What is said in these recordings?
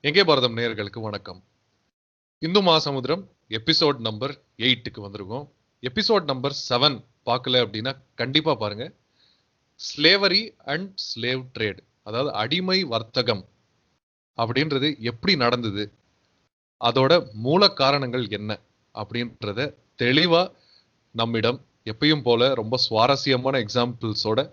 எங்கே பாரதம் நேயர்களுக்கு வணக்கம். இந்து மகாசமுத்திரம் எபிசோட் நம்பர் 8க்கு வந்திருக்கோம். எபிசோட் நம்பர் 7 பார்க்கல அப்படின்னா கண்டிப்பா பாருங்க. ஸ்லேவரி அண்ட் ஸ்லேவ் ட்ரேட், அதாவது அடிமை வர்த்தகம் அப்படின்றது எப்படி நடந்தது, அதோட மூல காரணங்கள் என்ன அப்படின்றத தெளிவா நம்மிடம் எப்பயும் போல ரொம்ப சுவாரஸ்யமான எக்ஸாம்பிள்ஸோட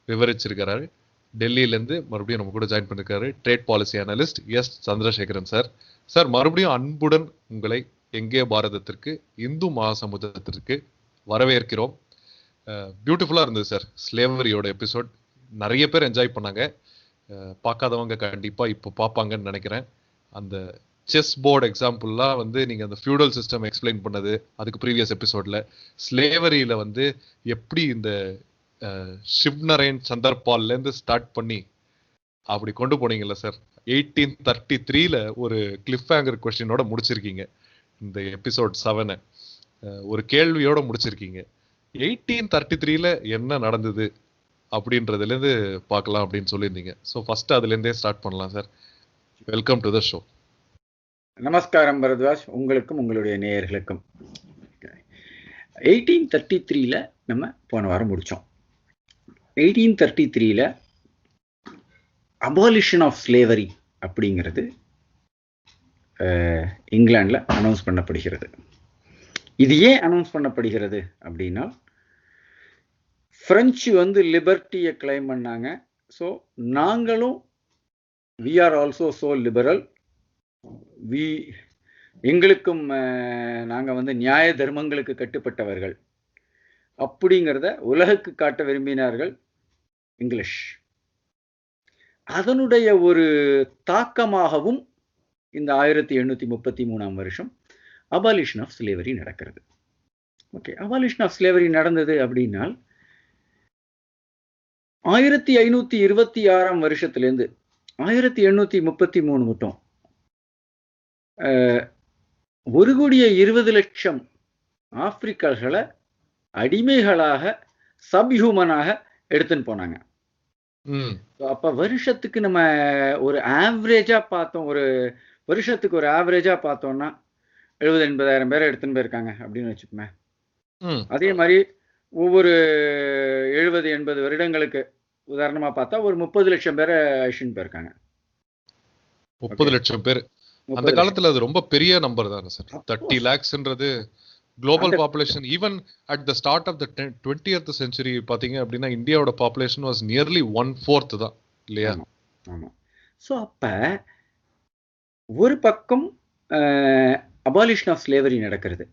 விவரிச்சிருக்கிறாரு. டெல்லியிலேருந்து மறுபடியும் நம்ம கூட ஜாயின் பண்ணிருக்காரு trade policy analyst S Chandrasekaran sir. Sir, மறுபடியும் அன்புடன் உங்களை எங்கே பாரதத்திற்கு, இந்து மகாசமுத்திரத்திற்கு வரவேற்கிறோம். பியூட்டிஃபுல்லாக இருந்தது சார் ஸ்லேவரியோட எபிசோட். நிறைய பேர் என்ஜாய் பண்ணாங்க. பார்க்காதவங்க கண்டிப்பாக இப்போ பார்ப்பாங்கன்னு நினைக்கிறேன். அந்த செஸ் போர்டு எக்ஸாம்பிள்லாம் நீங்கள் அந்த ஃபியூடல் சிஸ்டம் எக்ஸ்பிளைன் பண்ணது, அதுக்கு ப்ரீவியஸ் எபிசோடில் ஸ்லேவரியில் எப்படி இந்த ஷிவ்நரேன் சந்தர்பால்லேருந்து ஸ்டார்ட் பண்ணி அப்படி கொண்டு போனீங்கல்ல சார். 1833 ஒரு கிளிஃப் ஹேங்கர் கொஸ்டினோட முடிச்சிருக்கீங்க இந்த எபிசோட் 7. ஒரு கேள்வியோட முடிச்சிருக்கீங்க. 1833 என்ன நடந்தது அப்படின்றதுலேருந்து பார்க்கலாம் அப்படின்னு சொல்லியிருந்தீங்க. ஸோ ஃபர்ஸ்ட் அதுலேருந்தே ஸ்டார்ட் பண்ணலாம் sir. Welcome to the show. நமஸ்காரம் பரத்வாஜ், உங்களுக்கும் உங்களுடைய நேயர்களுக்கும். 1833 நம்ம போன வாரம் முடித்தோம். 1833 அபாலிஷன் ஆஃப் ஸ்லேவரி அப்படிங்கிறது இங்கிலாண்டில் அனௌன்ஸ் பண்ணப்படுகிறது. இது ஏன் அனௌன்ஸ் பண்ணப்படுகிறது அப்படின்னா, பிரெஞ்சு லிபர்ட்டியை கிளைம் பண்ணாங்க. ஸோ நாங்களும் we are also so liberal, எங்களுக்கும் நாங்கள் நியாய தர்மங்களுக்கு கட்டுப்பட்டவர்கள் அப்படிங்கிறத உலகுக்கு காட்ட விரும்பினார்கள் இங்கிலீஷ். அதனுடைய ஒரு தாக்கமாகவும் இந்த 1833 வருஷம் அபாலிஷன் ஆஃப் ஸ்லேவரி நடக்கிறது. ஓகே, அபாலிஷன் ஆஃப் ஸ்லேவரி நடந்தது அப்படின்னால் 1526 வருஷத்துலேருந்து 1833 மட்டும் 1,20,00,000 ஆப்பிரிக்கர்களை அடிமைகளாக, சப்ஹியூமனாக எடுத்துன்னு போனாங்க. அப்ப வருஷத்துக்கு நம்ம ஒரு ஆவரேஜா பார்த்தோம், ஒரு வருஷத்துக்கு ஒரு ஆவரேஜா பார்த்தோம்னா 70,000-80,000 பேரை எடுத்துன்னு போயிருக்காங்க அப்படின்னு வச்சுக்கோங்க. அதே மாதிரி ஒவ்வொரு 70-80 வருடங்களுக்கு உதாரணமா பார்த்தா ஒரு 30 லட்சம் பேரை அழிச்சுன்னு போயிருக்காங்க. 30 லட்சம் பேர் அந்த காலத்துல அது ரொம்ப பெரிய நம்பர் தானே சார். 30 lakhsன்றது global population. Even at the start of the 20th century பாத்தீங்க அப்படின்னா இந்தியாவோட பாப்புலேஷன் வாஸ் நியர்லி 1/4 தான் இல்லையா? ஆமா. ஸோ அப்ப ஒரு பக்கம் அபாலிஷன் ஆஃப் ஸ்லேவரி நடக்கிறது,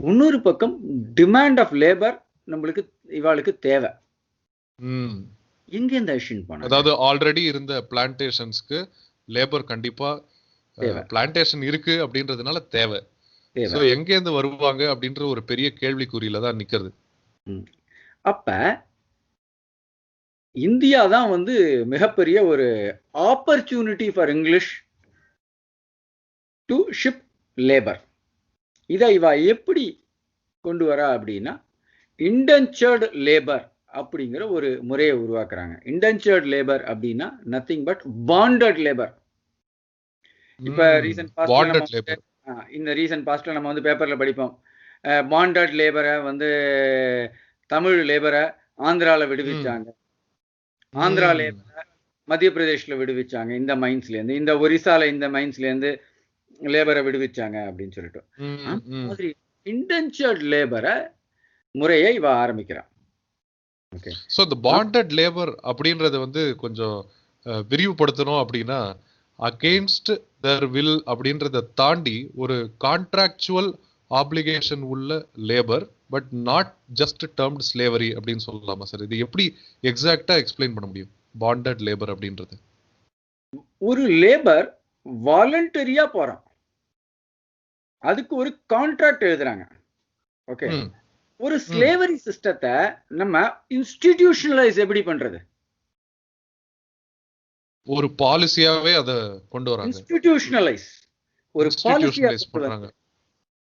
இன்னொரு பக்கம் டிமாண்ட் ஆஃப் லேபர் நம்மளுக்கு இவாளுக்கு தேவை. எங்க இந்த அழிச்சுன்னு போனாங்க? அதாவது ஆல்ரெடி இருந்த பிளான்டேஷன்ஸ்க்கு லேபர் கண்டிப்பா பிளான்டேஷன் இருக்கு அப்படின்றதுனால தேவை. எங்கேருந்து வருவாங்க அப்படின்ற ஒரு பெரிய கேள்விக்குறியில தான் நிக்கிறது. அப்ப இந்தியா தான் மிகப்பெரிய ஒரு opportunity for English to ship labour. இதை இவ எப்படி கொண்டு வரா அப்படின்னா, இண்டென்ச்சர்டு லேபர் அப்படிங்கிற ஒரு முறையை உருவாக்குறாங்க. இண்டென்ச்சர்டு லேபர் அப்படின்னா நத்திங் பட் பாண்டட் லேபர். இப்ப ரீசன்ட் பாஸ்ட்ல நம்ம பேப்பர்ல படிப்போம், பாண்டட் லேபரை தமிழ் லேபரை ஆந்திரால விடுவிச்சாங்க, ஆந்திரா லேபரை மத்திய பிரதேஷ்ல விடுவிச்சாங்க, இந்த மைன்ஸ்ல இருந்து, இந்த ஒரிசால இந்த மைன்ஸ்ல இருந்து லேபரை விடுவிச்சாங்க அப்படின்னு சொல்லிட்டு. அந்த மாதிரி இண்டென்ச்சர்ட் லேபரை முறையை இவ ஆரம்பிக்கிறான். ஓகே, சோ இந்த பாண்டட் லேபர் அப்படின்றது கொஞ்சம் விரிவுபடுத்தணும் அப்படின்னா, அகெயின்ஸ்ட் தர் வில் அப்படின்றத தாண்டி ஒரு கான்ட்ராக்சுவல் ஆப்ளிகேஷன் உள்ள labour, but not just டேர்ம்டு slavery அப்படின்னு சொல்லலாமா சார்? இது எப்படி எக்ஸாக்டா எக்ஸ்பிளைன் பண்ண முடியும் பாண்டட் லேபர் அப்படின்றது? ஒரு லேபர் வாலண்டரியா போறான், அதுக்கு ஒரு கான்ட்ராக்ட் எழுதுறாங்க. ஓகே, ஒரு ஸ்லேவரி சிஸ்டத்தை நம்ம இன்ஸ்டிடியூஷனலைஸ் எப்படி பண்றது? ஒரு பாலிசியாவே அத கொண்டு வராங்க. இன்ஸ்டிடியூஷனலைஸ் ஒரு பாலிசியா பண்றாங்க.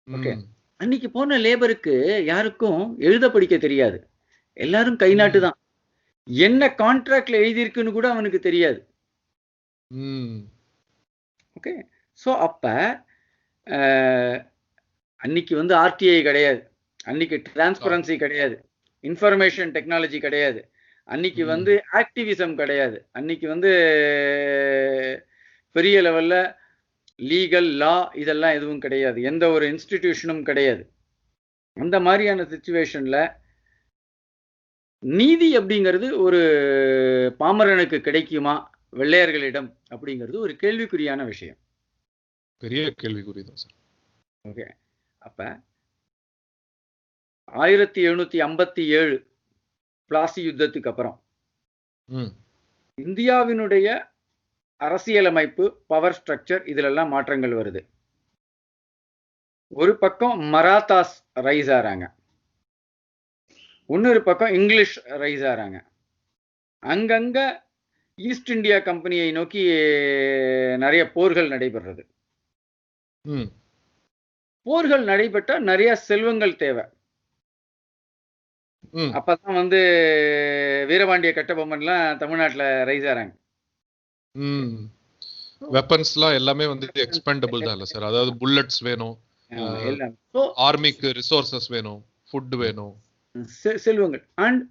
ஓகே, அன்னைக்கு போன லேபருக்கு யாருக்கும் எழுத படிக்க தெரியாது, எல்லாரும் கை நாட்டு தான். என்ன கான்ட்ராக்ட்ல எழுதி இருக்குன்னு கூட அவனுக்கு தெரியாது. ஓகே. ஸோ அப்போ அன்னைக்கு வந்து ஆர்டிஐ கிடையாது, அன்னைக்கு டிரான்ஸ்பரன்சி கிடையாது, இன்ஃபர்மேஷன் டெக்னாலஜி கிடையாது, அன்னைக்கு வந்து ஆக்டிவிசம் கிடையாது, அன்னைக்கு வந்து பெரிய லெவல்ல லீகல் லா இதெல்லாம் எதுவும் கிடையாது, எந்த ஒரு இன்ஸ்டிடியூஷனும் கிடையாது. அந்த மாதிரியான சிச்சுவேஷன்ல நீதி அப்படிங்கிறது ஒரு பாமரனுக்கு கிடைக்குமா வெள்ளையர்களிடம் அப்படிங்கிறது ஒரு கேள்விக்குறியான விஷயம். பெரிய கேள்விக்குறி தான் சார். ஓகே. அப்ப 1757 பிளாசி யுத்தத்துக்கு அப்புறம் இந்தியாவினுடைய அரசியலமைப்பு, பவர் ஸ்ட்ரக்சர் இதுலெல்லாம் மாற்றங்கள் வருது. ஒரு பக்கம் மராத்தாஸ் ரைஸ் ஆறாங்க, இன்னொரு பக்கம் இங்கிலீஷ் ரைஸ் ஆறாங்க. அங்கங்க ஈஸ்ட் இந்தியா கம்பெனியை நோக்கி நிறைய போர்கள் நடைபெறுறது. போர்கள் நடைபெற்ற நிறைய செல்வங்கள் தேவை. அப்பதான் வந்து வீரபாண்டிய கட்டபொம்மன்லாம் தமிழ்நாட்டுல ரைஸ் ஆறாங்க. வெப்பன்ஸ்லாம் எல்லாமே வந்து எக்ஸ்பெண்டபிள் தான் இல்ல சார். அதாவது புல்லட்ஸ் வேணும், ஆர்மிக்கு ரிசோர்சஸ் வேணும், ஃபுட் வேணும், செல்வங்கள். அண்ட்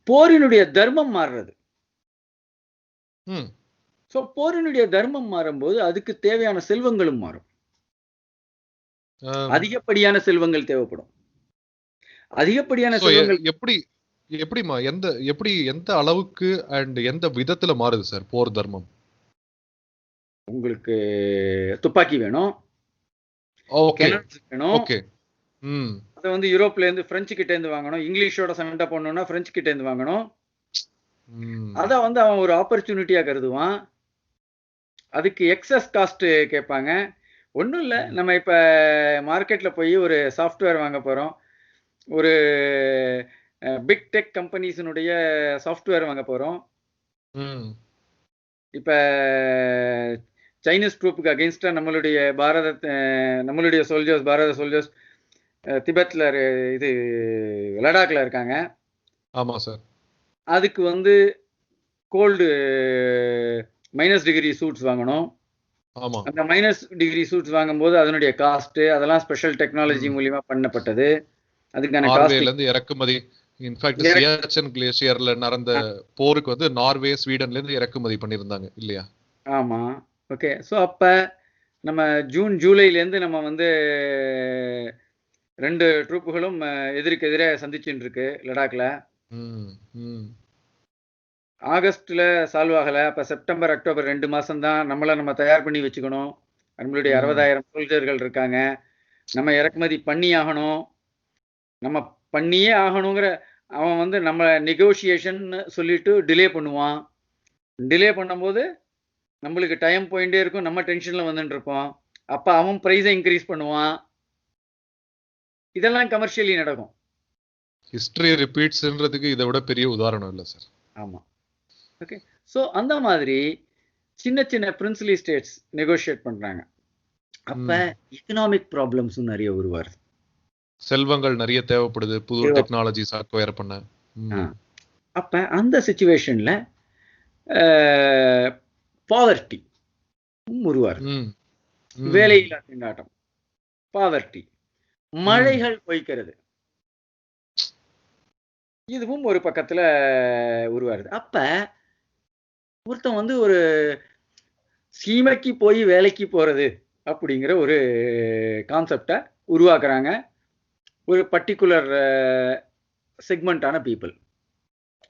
போரினுடைய தர்மம் மாறுறது. சோ போரினுடைய தர்மம் மாறும்போது அதுக்கு தேவையான செல்வங்களும் மாறும். அதிகப்படியான செல்வங்கள் தேவைப்படும். அதிகப்படியான செல்வங்கள் எப்படிமா எந்த அளவுக்கு அண்ட் எந்த விதத்துல மாறுது சார் போர் தர்மம்? உங்களுக்கு துப்பாக்கி வேணும், ஓகே. அதை வந்து யூரோப்ல இருந்து பிரெஞ்சு கிட்ட இருந்து வாங்கணும். இங்கிலீஷோட சண்டை பண்ணணும்னா பிரெஞ்சு கிட்ட இருந்து வாங்கணும். அத வந்து அவன் ஒரு ஆப்பர்ச்சுனிட்டியா கருதுவான். அதுக்கு எக்ஸஸ் காஸ்ட் கேட்பாங்க. ஒன்றும் இல்லை, நம்ம இப்போ மார்க்கெட்டில் போய் ஒரு சாஃப்ட்வேர் வாங்க போகிறோம், ஒரு பிக் டெக் கம்பெனிஸினுடைய சாஃப்ட்வேர் வாங்க போகிறோம். இப்போ சைனீஸ் ட்ரூப்புக்கு அகெயின்ஸ்டாக நம்மளுடைய சோல்ஜர்ஸ், பாரத சோல்ஜர்ஸ் திபெத்தில் இது லடாக்ல இருக்காங்க. ஆமாம் சார். அதுக்கு வந்து கோல்டு மைனஸ் டிகிரி சூட்ஸ் வாங்கணும். அந்த மைனஸ் டிகிரி சூட்ஸ் வாங்கும்போது அதனுடைய காஸ்ட் அதெல்லாம் ஸ்பெஷல் டெக்னாலஜி மூலமா பண்ணப்பட்டது. அதுக்கான நார்வேல இருந்து இறக்குமதி, இன்ஃபேக்ட் சியாச்சன் கிளேசியர்ல நடந்த போருக்கு வந்து நார்வே, ஸ்வீடன்ல இருந்து இறக்குமதி பண்ணிருந்தாங்க இல்லையா? ஆமா. ஓகே. சோ அப்ப நம்ம ஜூன் ஜூலைல இருந்து நம்ம வந்து 2 ட்ரூப்புகளும் எதிர்க்கு எதிரே சந்திச்சுட்டு இருக்கு லடாக்ல. ஆகஸ்ட்ல சால்வ் ஆகல. அப்ப செப்டம்பர், அக்டோபர் 2 மாசம் தான் நம்ம தயார் பண்ணி வச்சுக்கணும். நம்மளுடைய 60,000 சோல்ஜர்கள் இருக்காங்க, நம்ம இறக்குமதி பண்ணி ஆகணும். நம்ம பண்ணியே ஆகணுங்கிற அவன் வந்து நம்ம நெகோசியேஷன் சொல்லிட்டு டிலே பண்ணுவான். டிலே பண்ணும்போது நம்மளுக்கு டைம் போயிட்டே இருக்கும், நம்ம டென்ஷன்ல வந்துட்டு இருப்போம். அப்ப அவன் பிரைஸை இன்க்ரீஸ் பண்ணுவான். இதெல்லாம் கமர்ஷியலி நடக்கும். ஹிஸ்டரி ரிப்பீட்ஸ்ன்றதுக்கு இதை விட பெரிய உதாரணம் இல்லை சார். ஆமா. ஓகே. ஸோ அந்த மாதிரி சின்ன சின்ன பிரின்சிலி ஸ்டேட்ஸ் நெகோஷியேட் பண்றாங்க. அப்ப எக்கனாமிக் ப்ராப்ளம்ஸும் நிறைய உருவாருது. செல்வங்கள் நிறைய தேவைப்படுது, புது டெக்னாலஜிஸ் அக்வயர் பண்ண. அப்ப அந்த சிச்சுவேஷன்ல பாவர்ட்டி உருவாருது. வேலையில்லா திண்டாட்டம், பாவர்ட்டி, மழைகள் பொய்க்கிறது, இதுவும் ஒரு பக்கத்துல உருவாருது. அப்ப ஒருத்தன் வந்து ஒரு சீமைக்கு போய் வேலைக்கு போறது அப்படிங்கிற ஒரு கான்செப்டை உருவாக்குறாங்க. ஒரு பர்டிகுலர் செக்மெண்டான பீப்புள்.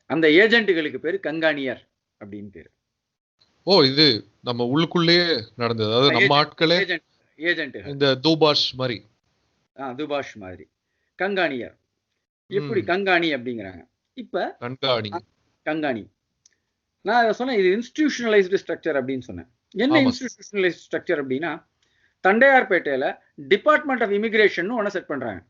அந்த ஏஜென்ட்டுகளுக்கு பேரு கங்காணியர் அப்படின்னு பேரு. இது நம்ம உள்ளுக்குள்ளேயே நடந்தது. அதாவது நம்ம ஆட்களே ஏஜென்ட், இந்த தூபாஷ் மாதிரி. தூபாஷ் மாதிரி கங்காணியர். எப்படி கங்காணி அப்படிங்கிறாங்க? இப்ப கங்காணி நான் சொன்னேன், இது இன்ஸ்டிடியூஷனலைஸ்டு ஸ்ட்ரக்சர் அப்படின்னு சொன்னேன். என்ன இன்ஸ்டிடியூஷனலைஸ்டு ஸ்ட்ரக்சர் அப்படின்னா, தண்டையார்பேட்டையில டிபார்ட்மெண்ட் ஆஃப் இமிகிரேஷன் ஒன்னு செட் பண்றாங்க.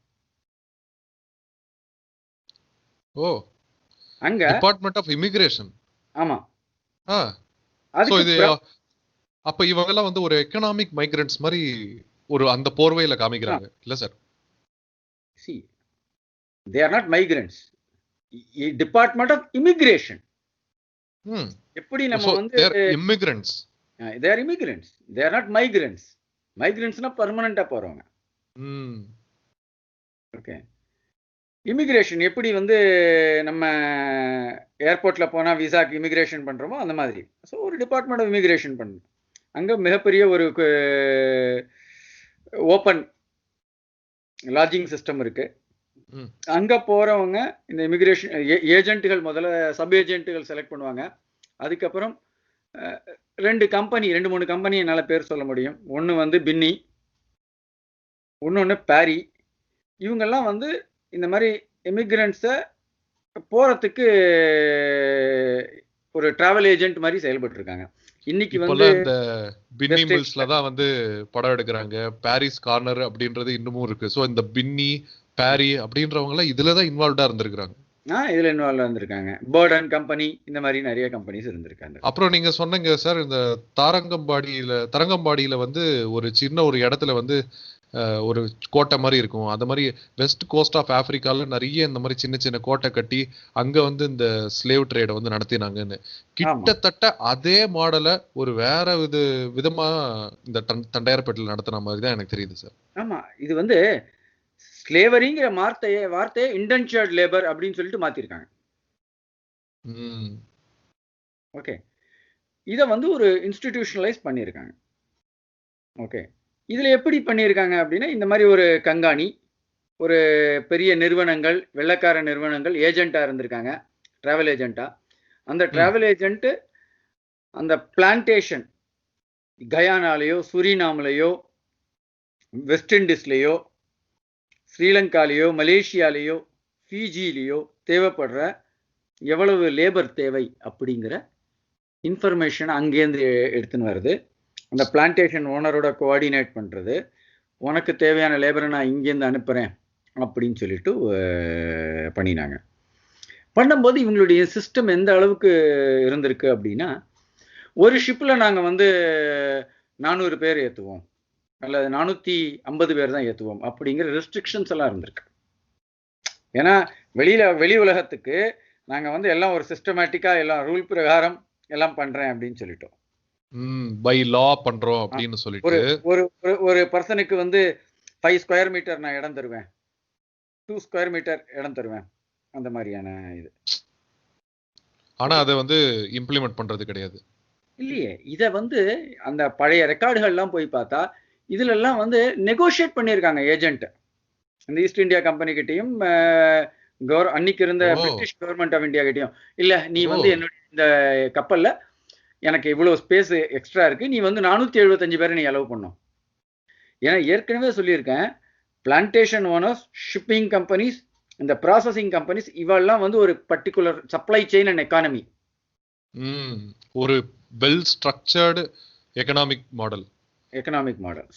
அங்க டிபார்ட்மெண்ட் ஆஃப் இமிகிரேஷன். ஆமா. அப்ப இவங்க எல்லாம் வந்து ஒரு எக்கனாமிக் மைக்ரன்ட்ஸ் மாதிரி ஒரு அந்த போர்வையில காமிக்கிறாங்க இல்ல sir? See, they are not migrants. Department of Immigration. எப்படி நம்ம வந்து immigrants. They are immigrants, they are not migrants. மைக்ரண்ட்ஸ்னா பர்மனண்டா போறவங்க. ஓகே. இமிகிரேஷன் எப்படி வந்து நம்ம ஏர்போர்ட்ல போனா விசாக்கு இமிகிரேஷன் பண்றோமோ அந்த மாதிரி. ஸோ ஒரு டிபார்ட்மெண்ட் ஆஃப் இமிகிரேஷன் பண்ணணும். அங்க மிகப்பெரிய ஒரு ஓப்பன் லாட்ஜிங் சிஸ்டம் இருக்கு. அங்க போறவங்க இந்த இமிகிரேஷன் ஏஜென்ட்டுகள் முதல்ல சப் ஏஜென்ட்டுகள் செலக்ட் பண்ணுவாங்க. அதுக்கப்புறம் 2 3 கம்பெனி என்னால் பேர் சொல்ல முடியும். ஒன்று வந்து பின்னி, இன்னொன்று பேரி. இவங்கெல்லாம் வந்து இந்த மாதிரி இமிகிரண்ட்ஸை போறதுக்கு ஒரு டிராவல் ஏஜென்ட் மாதிரி செயல்பட்டு இருக்காங்க. இன்னைக்கு வந்து இந்த பின்னி மில்ஸ்ல தான் வந்து படம் எடுக்கிறாங்க. பாரிஸ் கார்னர் அப்படின்றது இன்னமும் இருக்கு. ஸோ இந்த பின்னி பேரி அப்படின்றவங்க எல்லாம் இதுலதான் இன்வால்வ்டா இருந்திருக்காங்க. இதுல இன்வால்வ் இருந்திருக்காங்க. பேர்டன் கம்பெனி, இந்த மாதிரி நிறைய கம்பெனிஸ் இருந்திருக்காங்க. அப்புறம் நீங்க சொன்னீங்க சார், இந்த தரங்கம்பாடியில வந்து ஒரு சின்ன ஒரு இடத்துல வந்து ஒரு கோட்டை மாதிரி இருக்கும். அந்த மாதிரி வெஸ்ட் கோஸ்ட் ஆஃப் ஆப்பிரிக்கால நிறைய இந்த மாதிரி சின்ன சின்ன கோட்டை கட்டி அங்க வந்து இந்த ஸ்லேவ் ட்ரேடை வந்து நடத்தினாங்கன்னு. கிட்டத்தட்ட அதே மாடலை ஒரு வேற விதமா இந்த தண்டையார்பேட்டையில் நடத்தின மாதிரி தான் எனக்கு தெரியுது சார். ஆமா, இது வந்து ஸ்லேவரிங்கிற வார்த்தையை இண்டென்ச்சர்ட் லேபர் அப்படின்னு சொல்லிட்டு மாத்திருக்காங்க. ஓகே. இதை வந்து ஒரு இன்ஸ்டிடியூஷனலைஸ் பண்ணியிருக்காங்க. ஓகே. இதுல எப்படி பண்ணியிருக்காங்க அப்படின்னா, இந்த மாதிரி ஒரு கண்காணி, ஒரு பெரிய நிறுவனங்கள், வெள்ளைக்கார நிறுவனங்கள் ஏஜென்ட்டா இருந்திருக்காங்க, டிராவல் ஏஜென்ட்டா. அந்த டிராவல் ஏஜென்ட் அந்த பிளான்டேஷன் கயானாலேயோ, சுரினாம்லையோ, வெஸ்ட் இண்டீஸ்லேயோ, ஸ்ரீலங்காலேயோ, மலேசியாலேயோ, ஃபிஜிலேயோ தேவைப்படுற எவ்வளவு லேபர் தேவை அப்படிங்கிற இன்ஃபர்மேஷன் அங்கேருந்து எடுத்துன்னு வருது. அந்த பிளான்டேஷன் ஓனரோட கோஆர்டினேட் பண்ணுறது, உனக்கு தேவையான லேபரை நான் இங்கேருந்து அனுப்புகிறேன் அப்படின்னு சொல்லிட்டு பண்ணினாங்க. பண்ணும்போது இவங்களுடைய சிஸ்டம் எந்த அளவுக்கு இருந்திருக்கு அப்படின்னா, ஒரு ஷிப்பில் நாங்கள் வந்து 400 பேர் ஏற்றுவோம், அல்லது 450 பேர் தான் ஏற்றுவோம் அப்படிங்கிற ரெஸ்ட்ரிக்ஷன்ஸ் எல்லாம் இருந்திருக்கு. ஏன்னா வெளி உலகத்துக்கு நாங்கள் வந்து எல்லாம் ஒரு சிஸ்டமேட்டிக்காக எல்லாம் ரூல் பிரகாரம் எல்லாம் பண்ணுறேன் அப்படின்னு சொல்லிட்டோம். பை லா பண்றோம் அப்படின்னு சொல்லிட்டு ஒரு பர்சனுக்கு வந்து 5 ஸ்கொயர் மீட்டர் நான் இடம் தருவேன், 2 ஸ்கொயர் மீட்டர் இடம் தருவேன், அந்த மாதிரியான இது. ஆனா அதை வந்து இம்ப்ளிமெண்ட் பண்றது கிடையாது இல்லையே. இதை வந்து அந்த பழைய ரெக்கார்டுகள்லாம் போய் பார்த்தா இதுல எல்லாம் வந்து நெகோஷியேட் பண்ணியிருக்காங்க ஏஜென்ட். இந்த ஈஸ்ட் இந்தியா கம்பெனி கிட்டையும் அன்னைக்கு இருந்த பிரிட்டிஷ் கவர்மெண்ட் ஆஃப் இந்தியா கிட்டையும், இல்ல நீ வந்து என்னுடைய இந்த கப்பல்ல எனக்கு இவ்வளவு ஸ்பேஸ் எக்ஸ்ட்ரா இருக்கு, நீ வந்து 475 பேரை நீ அலோவ் பண்ணும். ஏன்னா ஏற்கனவே சொல்லியிருக்கேன், பிளான்டேஷன் ஓனர்ஸ், ஷிப்பிங் கம்பெனிஸ், இந்த ப்ராசஸிங் கம்பெனிஸ், இவெல்லாம் வந்து ஒரு particular supply chain and economy, ஒரு well structured economic model.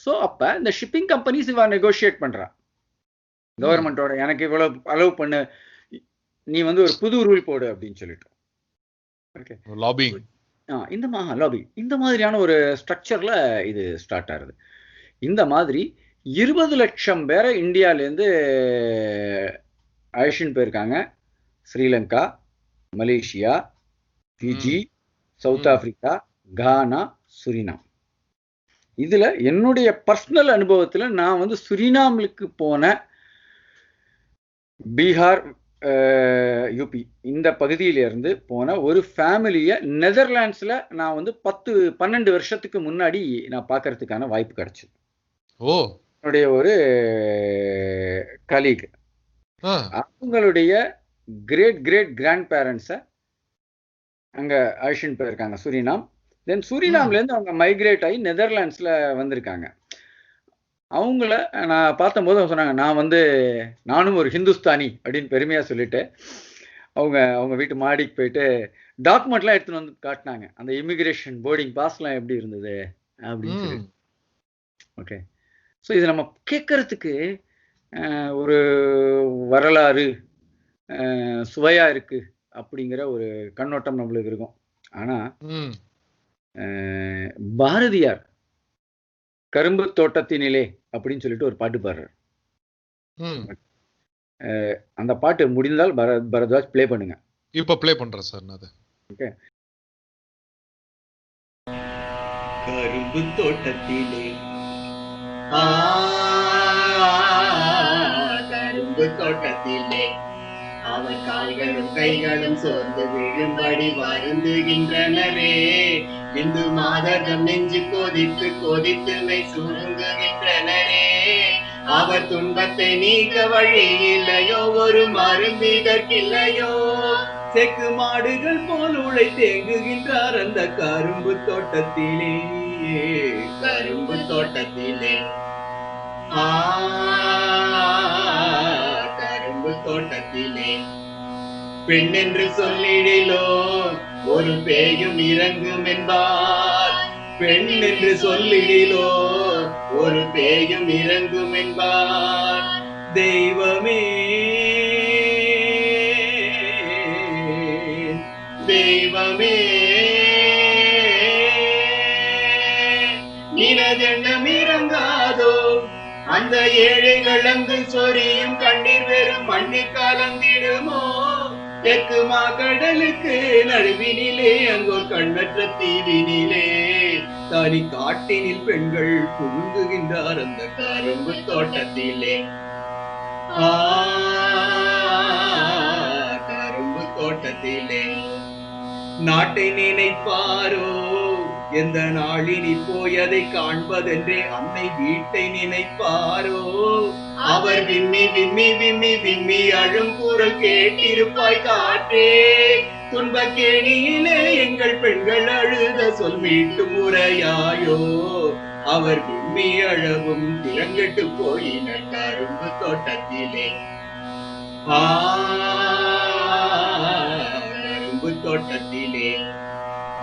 So அப்ப இந்த ஷிப்பிங் கம்பெனிஸ் இவ நெகோஷியேட் பண்றா கவர்மெண்டோட, எனக்கு இவ்வளவு அலோவ் பண்ணு, நீ வந்து ஒரு புது ரூல் போடு அப்படின்னு சொல்லிட்டு. Okay, lobbying. இந்த மாதிரியான ஒரு ஸ்ட்ரக்சர்ல இது ஸ்டார்ட் ஆகுது. இந்த மாதிரி 20 லட்சம் பேரை இந்தியாவிலேருந்து அழைச்சின்னு போயிருக்காங்க. Sri Lanka, Malaysia, Fiji, South Africa, Ghana, Suriname. இதுல என்னுடைய பர்சனல் அனுபவத்துல நான் வந்து சுரினாமுக்கு போன, பீகார், யூபி இந்த பகுதியிலிருந்து போன ஒரு ஃபேமிலியை நெதர்லாண்ட்ஸ்ல நான் வந்து 12 வருஷத்துக்கு முன்னாடி நான் பார்க்கறதுக்கான வாய்ப்பு கிடைச்சது. என்னுடைய ஒரு கலீக், அவங்களுடைய கிரேட் கிராண்ட் பேரண்ட்ஸை அங்க அழைச்சின்னு போயிருக்காங்க சுரினாம். தென் சுரினாம்ல இருந்து அவங்க மைக்ரேட் ஆகி நெதர்லாண்ட்ஸ்ல வந்திருக்காங்க. அவங்கள நான் பார்த்தபோது அவங்க சொன்னாங்க, நானும் ஒரு ஹிந்துஸ்தானி அப்படின்னு பெருமையா சொல்லிட்டு அவங்க வீட்டு மாடிக்கு போயிட்டு டாக்குமெண்ட்லாம் எடுத்துன்னு வந்து காட்டினாங்க. அந்த இமிகிரேஷன் போர்டிங் பாஸ்லாம் எப்படி இருந்தது அப்படின்னு சொல்லி. ஓகே, ஸோ இது நம்ம கேட்கறதுக்கு ஒரு வரலாறு சுவையா இருக்கு அப்படிங்கிற ஒரு கண்ணோட்டம் நம்மளுக்கு இருக்கும். ஆனா பாரதியார் கரும்பு தோட்டத்தினிலே அப்படின்னு சொல்லிட்டு ஒரு பாட்டு பாடுறார். அந்த பாட்டு முடிந்தால் பரத்வாஜ் பிளே பண்ணுங்க. இப்ப பிளே பண்றேன் சார். அது ஓகே. கரும்பு தோட்டத்திலே கரும்பு தோட்டத்திலே அவர் கால்களும் கைகளும் சோர்ந்து விழும்படி வருந்துகின்றனரே. இந்து மாதர்தம் நெஞ்சு கொதித்து கொதித்து மெய் சுருங்குகின்றனரே. அவர் துன்பத்தை நீக்க வழி இல்லையோ, ஒரு மருந்து இதற்கில்லையோ. செக்கு மாடுகள் போல் உழை தேங்குகின்றார் அந்த கரும்பு தோட்டத்திலே. கரும்பு தோட்டத்திலே கரும்பு தோட்டத்திலே பெண் என்று சொல்லிடிலோ ஒரு பேயும் இறங்கும் என்பார். பெண் என்று சொல்லிடிலோ ஒரு பேயும் இறங்கும் என்பார். தெய்வமே தெய்வமே நினதெண்ணம் இறங்காதோ, அந்த ஏழைகள் அங்கு சொரியும் கண்ணீர் வெறும் மண்ணில் கலந்திடுமோ. தெற்கு மாக்கடலுக்கு நடுவினிலே அங்கோர் கண்ணற்ற தீவினிலே தனி காட்டினில் பெண்கள் புகுந்துகின்றார் அந்த கரும்பு தோட்டத்திலே. கரும்பு தோட்டத்திலே நாட்டை நினைப்பாரோ, எந்த நாளினி போய் அதை காண்பதென்றே அன்னை வீட்டை நினைப்பாரோ. அவர் விம்மி விம்மி விம்மி விம்மி அழும் குரல் கேட்டிருப்பாய் காற்றே. துன்பக்கேணியிலே எங்கள் பெண்கள் அழுத சொல் மீட்டு முறையாயோ. அவர் விம்மி அழவும் திறங்கட்டு போயின கரும்பு தோட்டத்திலே. கரும்பு தோட்டத்திலே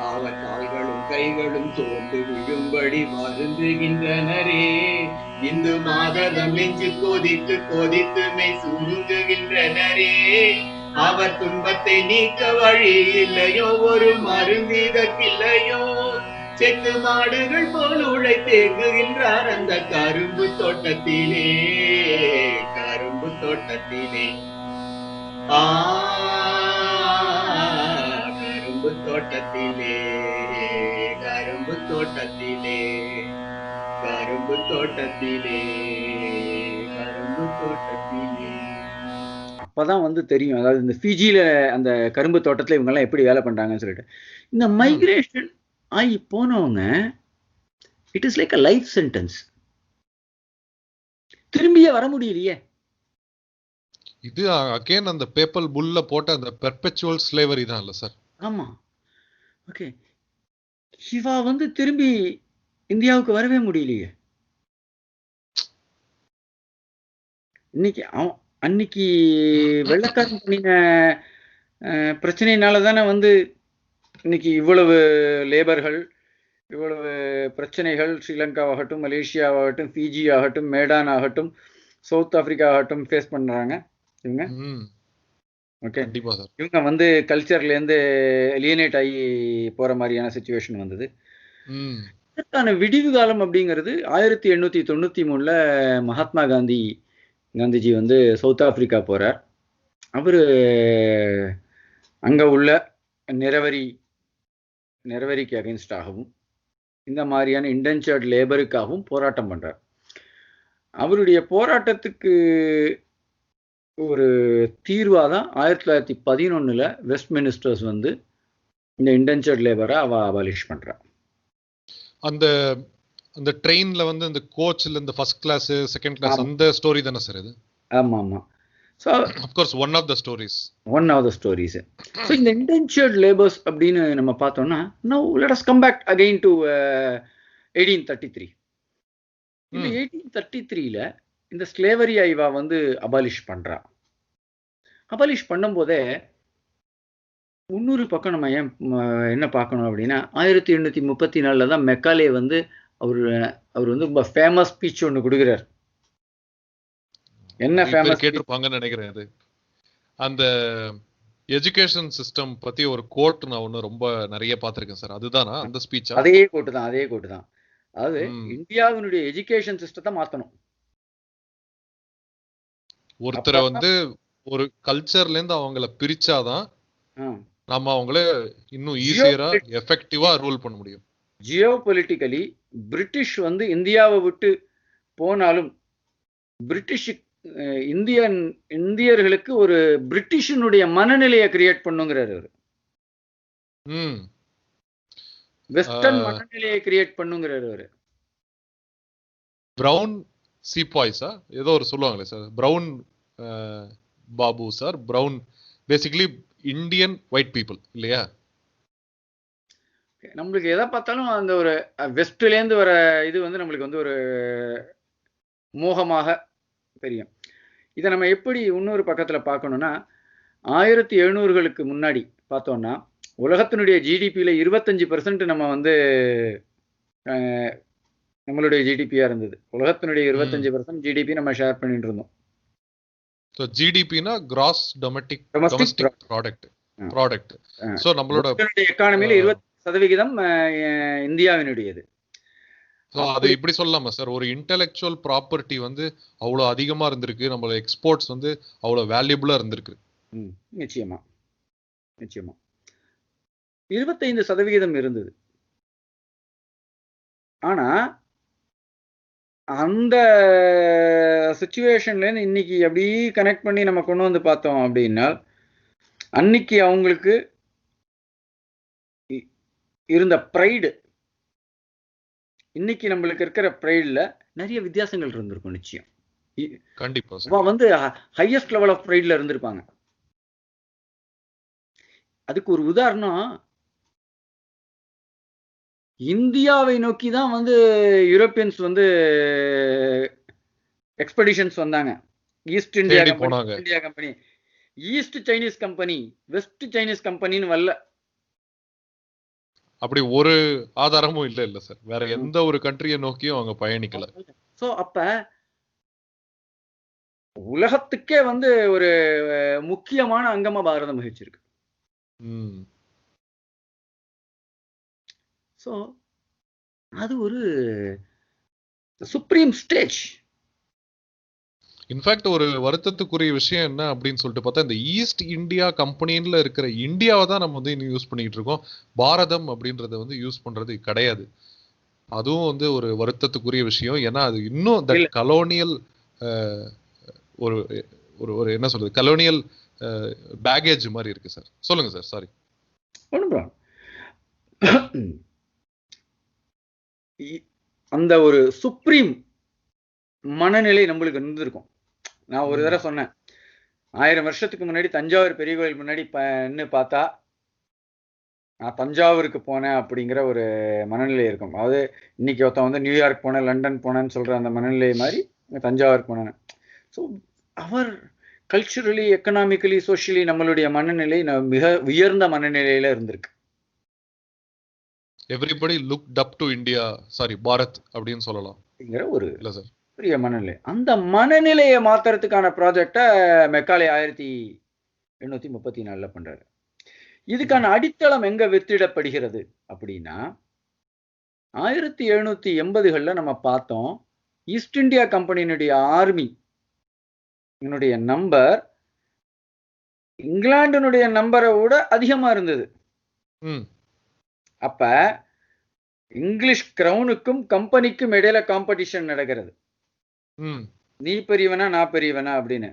அவர் கால்களும் கைகளும் சோர்ந்து விழும்படி வருந்துகின்றனரே. இந்து மாதம் நெஞ்சு கொதித்து கொதித்து மெய் சுருங்குகின்றனரே. அவர் துன்பத்தை நீக்க வழி இல்லையோ, ஒரு மருந்து இதற்கில்லையோ. செக்கு மாடுகள் போல் உழை தேங்குகின்றார் அந்த கரும்பு தோட்டத்திலே. கரும்பு தோட்டத்திலே கரும்பு தோட்டத்திலே. கரும்பு தோட்டத்திலே கரும்பு தோட்டத்திலே கரும்பு தோட்டத்திலே. அப்பதான் வந்து தெரியும், அதாவது இந்த ஃபிஜியில அந்த கரும்பு தோட்டத்துல இவங்க எல்லாம் எப்படி வேலை பண்றாங்கன்னு சொல்லிட்டு. இந்த மைக்ரேஷன் ஆகி போனவங்க, it is like a life sentence. திரும்பியே வர முடியலையே. இது அகைன் அந்த பேப்பல் புல்ல போட்ட அந்த பெர்பெச்சுவல் ஸ்லேவரி தான் இல்ல சார்? ஆமா. ஓகே, இவா வந்து திரும்பி இந்தியாவுக்கு வரவே முடியலையே. இன்னைக்கு அன்னைக்கு வெள்ளக்காரன் பண்ணின பிரச்சனையினால தானே வந்து இன்னைக்கு இவ்வளவு லேபர்கள், இவ்வளவு பிரச்சனைகள் ஸ்ரீலங்காவாகட்டும், மலேசியாவாகட்டும், ஃபிஜி ஆகட்டும், மேடான் ஆகட்டும், சவுத் ஆப்பிரிக்கா ஆகட்டும் ஃபேஸ் பண்றாங்க இவங்க. ஓகே, இவங்க வந்து கல்ச்சர்ல இருந்து எலியனேட் ஆகி போற மாதிரியான சிச்சுவேஷன் வந்தது. இதற்கான விடிவு காலம் அப்படிங்கிறது 1893 மகாத்மா காந்திஜி வந்து சவுத் ஆப்பிரிக்கா போறார். அவரு அங்க உள்ள நிறவரிக்கு அகைன்ஸ்டாகவும் இந்த மாதிரியான இண்டென்ச்சர்ட் லேபருக்காகவும் போராட்டம் பண்றார். அவருடைய போராட்டத்துக்கு ஒரு தீர்வாதான் 1911 வெஸ்ட் மினிஸ்டர்ஸ் வந்து இந்த இண்டென்ச்சர்ட் லேபரை அபாலிஷ் பண்றா. அந்த அந்த ட்ரெயின்ல வந்து அந்த கோச்ல இந்த ஃபர்ஸ்ட் கிளாஸ் செகண்ட் கிளாஸ் அந்த ஸ்டோரி தானே சார் இது? ஆமா ஆமா. So of course one of the stories. So இந்த இண்டென்ச்சர்ட் லேபர்ஸ் அப்படின்னு நம்ம பார்த்தோம்னா, now let us come back again to 1833. இந்த 1833ல இந்த ஸ்லேவரி ஐவா வந்து அபாலிஷ் பண்றா. அபாலிஷ் பண்ணும்போதே இன்னொரு பக்கம் நம்ம என்ன பார்க்கணும் அப்படின்னா, 1834 தான் மெக்காலே வந்து அவர் வந்து ரொம்ப ஃபேமஸ் ஸ்பீச் ஒன்று கொடுக்குறார். என்ன ஃபேமஸ் கேட்டிருப்பாங்கன்னு நினைக்கிறேன். அது அந்த எஜுகேஷன் சிஸ்டம் பத்தி ஒரு கோட் நான் ஒன்னு ரொம்ப நிறைய பார்த்திருக்கேன் சார். அதுதானா அந்த ஸ்பீச்? அதே கோட் தான். அதாவது இந்தியாவினுடைய எஜுகேஷன் சிஸ்டத்தை மாத்தணும். ஒருத்தரை வந்து ஒரு கல்ச்சர்ல இருந்து அவங்கள பிரிச்சாதான் நம்ம அவங்கள இன்னும் ஈஸியரா எஃபெக்டிவா ரூல் பண்ண முடியும். ஜியோ பொலிட்டிக்கலி பிரிட்டிஷ் வந்து இந்தியாவை விட்டு போனாலும் பிரிட்டிஷ் இந்தியர்களுக்கு ஒரு பிரிட்டிஷினுடைய மனநிலையை கிரியேட் பண்ணுங்கிறார் அவர். வெஸ்டர்ன் மனநிலையை கிரியேட் பண்ணுங்கிறார் அவரு. பிரவுன் சீபாய்ஸா ஏதோ ஒரு சொல்லுவாங்களே sir, brown Babu sir, brown basically Indian white people இல்லையா? நம்மளுக்கு எதை பார்த்தாலும் அந்த ஒரு வெஸ்ட்லேருந்து வர இது வந்து நம்மளுக்கு வந்து ஒரு மோகமாக தெரியும். இதை நம்ம எப்படி இன்னொரு பக்கத்தில் பார்க்கணும்னா 1700களுக்கு முன்னாடி பார்த்தோம்னா உலகத்தினுடைய ஜிடிபியில் 25% நம்ம வந்து நம்மளுடைய ஜிடிபியா இருந்தது. உலகத்தினுடைய 25% ஜிடிபி நம்ம ஷேர் பண்ணிட்டு இருந்தோம். ஜிடிபினா கிராஸ் டொமெஸ்டிக் ப்ராடக்ட். சோ நம்மளோட எக்கானமில 20% இந்தியாவினுடையது. அது இப்படி சொல்லலாமா சார்? ஒரு இன்டெலெக்சுவல் ப்ராப்பர்ட்டி வந்து அவ்வளவு அதிகமா இருந்திருக்கு, நம்மளோட எக்ஸ்போர்ட்ஸ் வந்து அவ்வளவு வேல்யூபிளா இருந்திருக்கு. நிச்சயமா நிச்சயமா 25% இருந்தது. ஆனா அந்த சிச்சுவேஷன்ல இருந்து இன்னைக்கு அப்படி கனெக்ட் பண்ணி நம்ம கொண்டு வந்து பார்த்தோம் அப்படின்னா, அன்னைக்கு அவங்களுக்கு இருந்த ப்ரைடு இன்னைக்கு நம்மளுக்கு இருக்கிற ப்ரைட்ல நிறைய வித்தியாசங்கள் இருந்திருக்கும். நிச்சயம் கண்டிப்பா வந்து ஹையஸ்ட் லெவல் ஆஃப் ப்ரைட்ல இருந்திருப்பாங்க. அதுக்கு ஒரு உதாரணம், இந்தியாவை நோக்கி தான் வந்து யூரோப்பியன்ஸ் வந்து எக்ஸ்பெடிஷன்ஸ் வந்தாங்க. East India company, East Chinese company, West Chinese கம்பெனின்னு வரல. அப்படி ஒரு ஆதாரமும் இல்ல சார். வேற எந்த ஒரு கண்ட்ரியை நோக்கியும் அவங்க பயணிக்கல. சோ அப்ப உலகத்துக்கே வந்து ஒரு முக்கியமான அங்கமா பாரதம் வகிச்சிருக்கு. சோ அது ஒரு சுப்ரீம் ஸ்டேஜ். இன்ஃபேக்ட் ஒரு வருத்தத்துக்குரிய விஷயம் என்ன அப்படின்னு சொல்லிட்டு பார்த்தா, இந்த ஈஸ்ட் இந்தியா கம்பெனில இருக்கிற இந்தியாவை தான் நம்ம வந்து இன்னும் யூஸ் பண்ணிட்டு இருக்கோம். பாரதம் அப்படின்றத வந்து யூஸ் பண்றது கிடையாது. அதுவும் வந்து ஒரு வருத்தத்துக்குரிய விஷயம். ஏன்னா அது இன்னும் கலோனியல் ஒரு ஒரு என்ன சொல்றது, கலோனியல் பேகேஜ் மாதிரி இருக்கு சார். சொல்லுங்க சார். சாரி. அந்த ஒரு சுப்ரீம் மனநிலை நம்மளுக்கு இருந்திருக்கும். நான் ஒரு தடவை சொன்னேன், 1000 வருஷத்துக்கு முன்னாடி தஞ்சாவூர் பெரிய கோயில் முன்னாடி பார்த்தா நான் தஞ்சாவூருக்கு போனேன் அப்படிங்கிற ஒரு மனநிலை இருக்கும். அதாவது இன்னைக்கு ஒருத்தன் வந்து நியூயார்க் போனேன், லண்டன் போனேன்னு சொல்ற அந்த மனநிலை மாதிரி தஞ்சாவூர் போனேன். ஸோ அவர் கல்ச்சுரலி, எக்கனாமிக்கலி, சோஷியலி நம்மளுடைய மனநிலை மிக உயர்ந்த மனநிலையில இருந்திருக்கு. Everybody looked up to India, sorry Bharat அப்படின்னு சொல்லலாம். அப்படிங்கிற ஒரு பெரிய மனநிலை. அந்த மனநிலையை மாத்துறதுக்கான ப்ராஜெக்டை மெக்காலே 1834 பண்றாரு. இதுக்கான அடித்தளம் எங்க வித்திடப்படுகிறது அப்படின்னா 1780களில் நம்ம பார்த்தோம். ஈஸ்ட் இந்தியா கம்பெனியினுடைய ஆர்மி நம்பர் இங்கிலாந்தினுடைய நம்பரை விட அதிகமா இருந்தது. அப்ப இங்கிலீஷ் கிரவுனுக்கும் கம்பெனிக்கும் இடையில காம்படிஷன் நடக்கிறது. நீ பெரியவனா நான் பெரியவனா அப்படின்னு,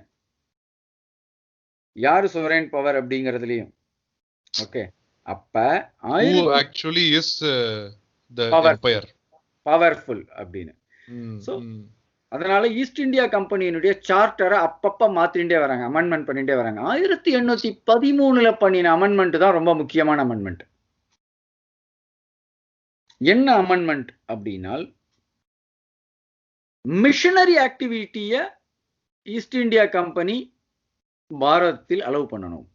யாரு சோவரைன் பவர் அப்படிங்கிறதுலயும். ஓகே, அப்ப actually is the empire powerful அப்படின்னு. சோ அதனால ஈஸ்ட் இந்தியா கம்பெனியினுடைய சார்ட்டரை அப்பப்ப மாத்திட்டே வராங்க, அமெண்ட்மெண்ட் பண்ணிட்டே வராங்க. 1813 பண்ணின அமெண்ட்மெண்ட் தான் ரொம்ப முக்கியமான அமெண்ட்மெண்ட். என்ன அமெண்ட்மெண்ட் அப்படின்னால், மிஷனரி ஆக்டிவிட்டிய ஈஸ்ட் இந்தியா கம்பெனி பாரதத்தில் அலோவ் பண்ணணும்.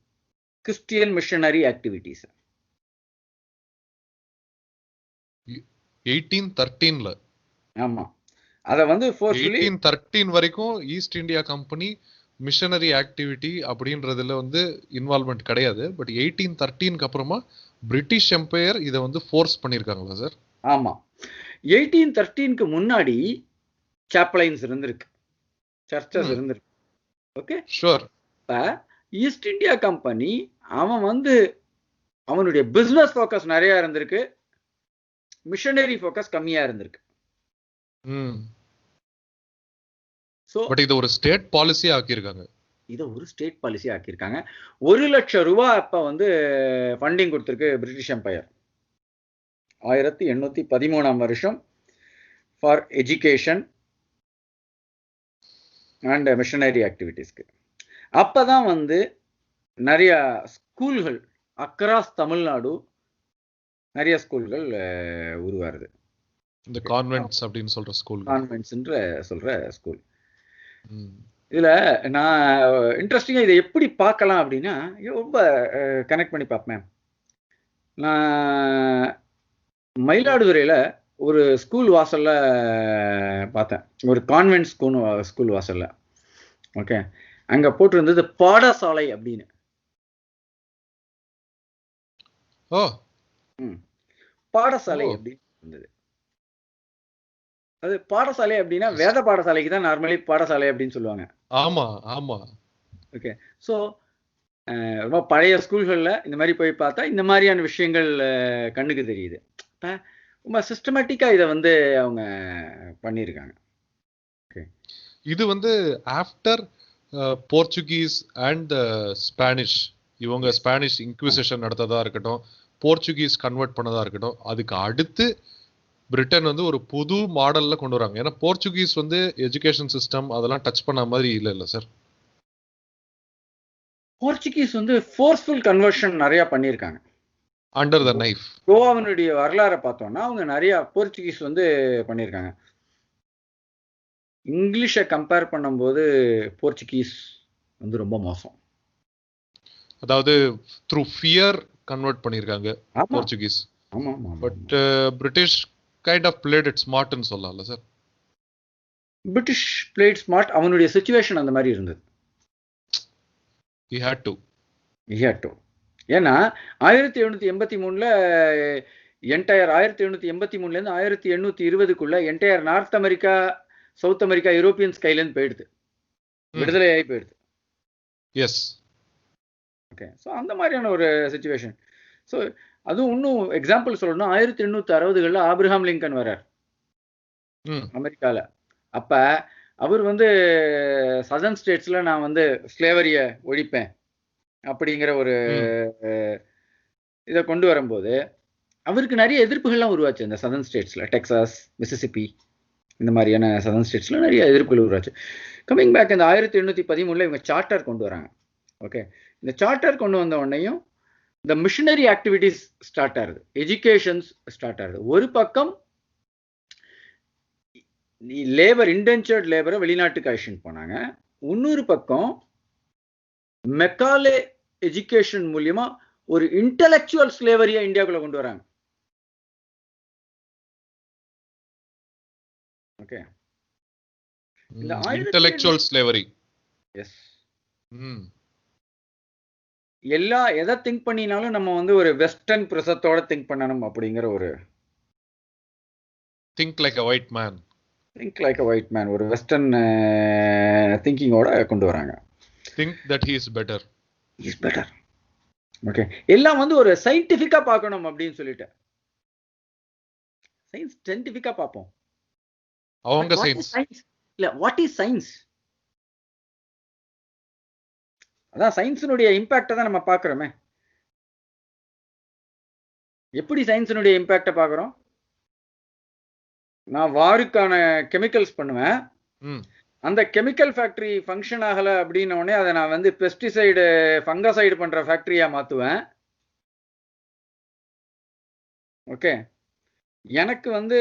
கிறிஸ்டியன் மிஷனரி ஆக்டிவிட்டிஸ் 1813ல. ஆமா, அத வந்து 1813 வரைக்கும் East India company missionary activity அப்படின்றதுல வந்து இன்வால்வ்மெண்ட் கிடையாது. பட் 1813க்கு அப்புறமா பிரிட்டிஷ் எம்பையர் இதை வந்து ஃபோர்ஸ் பண்ணிருக்காங்களா சார்? ஆமா, 1813க்கு முன்னாடி சாப்ளைன்ஸ் இருந்திருக்கு, சர்ச்சஸ் இருந்திருக்கு. Okay, sure. East India Company அவன் வந்து அவனுடைய பிசினஸ் ஃபோக்கஸ் நிறைய இருந்திருக்கு. மிஷனரி ஃபோக்கஸ் கம்மியா இருந்திருக்கு. ஸோ பட் இது ஒரு ஸ்டேட் பாலிசியா ஆக்கியிருக்காங்க. இதை ஒரு ஸ்டேட் பாலிசி ஆக்கியிருக்காங்க. 1,00,000 ரூபாய் அப்ப வந்து ஃபண்டிங் கொடுத்திருக்கு பிரிட்டிஷ் எம்பையர் 1813 வருஷம் ஃபார் எஜுகேஷன் அண்ட் மிஷனரி ஆக்டிவிட்டீஸ்க்கு. அப்பதான் வந்து நிறைய ஸ்கூல்கள் அக்ராஸ் தமிழ்நாடு நிறைய ஸ்கூல்கள் உருவாருது. இந்த கான்வென்ட்ஸ் அப்படின்னு சொல்ற ஸ்கூல், கான்வென்ட்ஸ்ன்ற சொல்ற ஸ்கூல். இதுல நான் இன்ட்ரெஸ்டிங்கா இதை எப்படி பார்க்கலாம் அப்படின்னா ரொம்ப கனெக்ட் பண்ணி பார்ப்பேன். நான் மயிலாடுதுறையில ஒரு ஸ்கூல் வாசல்ல பார்த்தேன், ஒரு கான்வென்ட் ஸ்கூல் வாசல்ல. ஓகே, அங்க போட்டிருந்தது பாடசாலை அப்படின்னு. பாடசாலை அப்படின்னு இருந்தது. அது பாடசாலை அப்படின்னா வேத பாடசாலைக்கு தான் நார்மலி பாடசாலை அப்படின்னு சொல்லுவாங்க. ஆமா ஆமா. ஓகே, ஸோ ரொம்ப பழைய ஸ்கூல்கள்ல இந்த மாதிரி போய் பார்த்தா இந்த மாதிரியான விஷயங்கள் கண்ணுக்கு தெரியுது. இப்போ ரொம்ப சிஸ்டமேட்டிக்கா இதை வந்து அவங்க பண்ணியிருக்காங்க. ஓகே, இது வந்து ஆஃப்டர் போர்ச்சுகீஸ் அண்ட் ஸ்பானிஷ், இவங்க ஸ்பானிஷ் இன்க்விசிஷன் நடத்ததா இருக்கட்டும், போர்ச்சுகீஸ் கன்வெர்ட் பண்ணதா இருக்கட்டும், அதுக்கு அடுத்து பிரிட்டன் வந்து ஒரு புது மாடல்ல கொண்டு வராங்க. ஏன்னா போர்ச்சுகீஸ் வந்து எஜுகேஷன் சிஸ்டம் அதெல்லாம் டச் பண்ண மாதிரி இல்ல சார். போர்ச்சுகீஸ் வந்து ஃபோர்ஸ்ஃபுல் கன்வர்ஷன் நிறைய பண்ணியிருக்காங்க. அண்டர் த நைஃப் கோவாவினுடைய வரலாறை பார்த்தோம்னா அவங்க நிறைய போர்ச்சுகீஸ் வந்து பண்ணியிருக்காங்க. இங்கிலீஷை கம்பேர் பண்ணும்போது போர்ச்சுகீஸ் வந்து ரொம்ப மோசம். அதாவது த்ரூ ஃபியர் கன்வெர்ட் பண்ணியிருக்காங்க Portuguese. But British kind of played it ஸ்மார்ட்னு சொல்லலாம்ல சார். பிரிட்டிஷ் பிளேட் ஸ்மார்ட், அவனுடைய சிச்சுவேஷன் அந்த மாதிரி இருந்தது. He had to. ஏன்னா 1783ல என்டையர் 1783லேருந்து 1820க்குள்ள entire North America, South America, Europeans கையிலேருந்து போயிடுது, விடுதலையாகி போயிடுது. எஸ். ஓகே, ஸோ அந்த மாதிரியான ஒரு சிச்சுவேஷன். ஸோ அதுவும் இன்னும் எக்ஸாம்பிள் சொல்லணும்னா 1860களில் ஆப்ரஹாம் லிங்கன் வர்றார் அமெரிக்காவில். அப்போ அவர் வந்து சதர்ன் ஸ்டேட்ஸ்ல நான் வந்து ஸ்லேவரியை ஒழிப்பேன் அப்படிங்கிற ஒரு இதை கொண்டு வரும்போது அவருக்கு நிறைய எதிர்ப்புகள்லாம் உருவாச்சு. இந்த சதர்ன் ஸ்டேட்ஸ்ல டெக்சாஸ், மிசிசிப்பி இந்த மாதிரியான சதர்ன் ஸ்டேட்ஸ்ல நிறைய எதிர்ப்புகள் உருவாச்சு. கம்மிங் பேக் இந்த 1813 இவங்க சார்ட்டர் கொண்டு வராங்க. ஓகே, இந்த சார்ட்டர் கொண்டு வந்த உடனேயும் இந்த மிஷனரி ஆக்டிவிட்டிஸ் ஸ்டார்ட் ஆகுது, எஜுகேஷன்ஸ் ஸ்டார்ட் ஆகுது. ஒரு பக்கம் லேபர், இன்டென்ச்சர்ட் லேபரை வெளிநாட்டுக்கு அழைச்சிட்டு போனாங்க. இன்னொரு பக்கம் மெக்காலே எஜுகேஷன் மூலியமா ஒரு இன்டெலெக்சுவல் ஸ்லேவரியா இந்தியாவுக்குள்ள கொண்டு வராங்க. ஓகே, இந்த இன்டெலெக்சுவல் ஸ்லேவரி. எஸ், எல்லா எதை திங்க் பண்ணினாலும் நம்ம வந்து ஒரு வெஸ்டர்ன் பிரசத்தோட திங்க் பண்ணணும் அப்படிங்கிற ஒரு think like a white man. Think like a white man, ஒரு வெஸ்டர்ன் திங்கிங்கோட கொண்டு வராங்க. Think that he is better. Okay, எல்லாம் வந்து ஒரு சயின்டிஃபிக்கா பார்க்கணும் அப்படின்னு சொல்லிட்டு சயின்டிஃபிக்கா பார்ப்போம். அவங்க சயின்ஸ் இல்ல, வாட் இஸ் சயின்ஸ்? அதான் சயின்ஸினுடைய இம்பாக்டை தான் நம்ம பார்க்குறோமே. எப்படி சயின்ஸினுடைய இம்பாக்டை பார்க்குறோம்? நான் வாருக்கான கெமிக்கல்ஸ் பண்ணுவேன், அந்த கெமிக்கல் ஃபேக்டரி ஃபங்க்ஷன் ஆகலை அப்படின்ன உடனே அதை நான் வந்து பெஸ்டிசைடு, ஃபங்கசைடு பண்ற ஃபேக்டரியா மாற்றுவேன். ஓகே, எனக்கு வந்து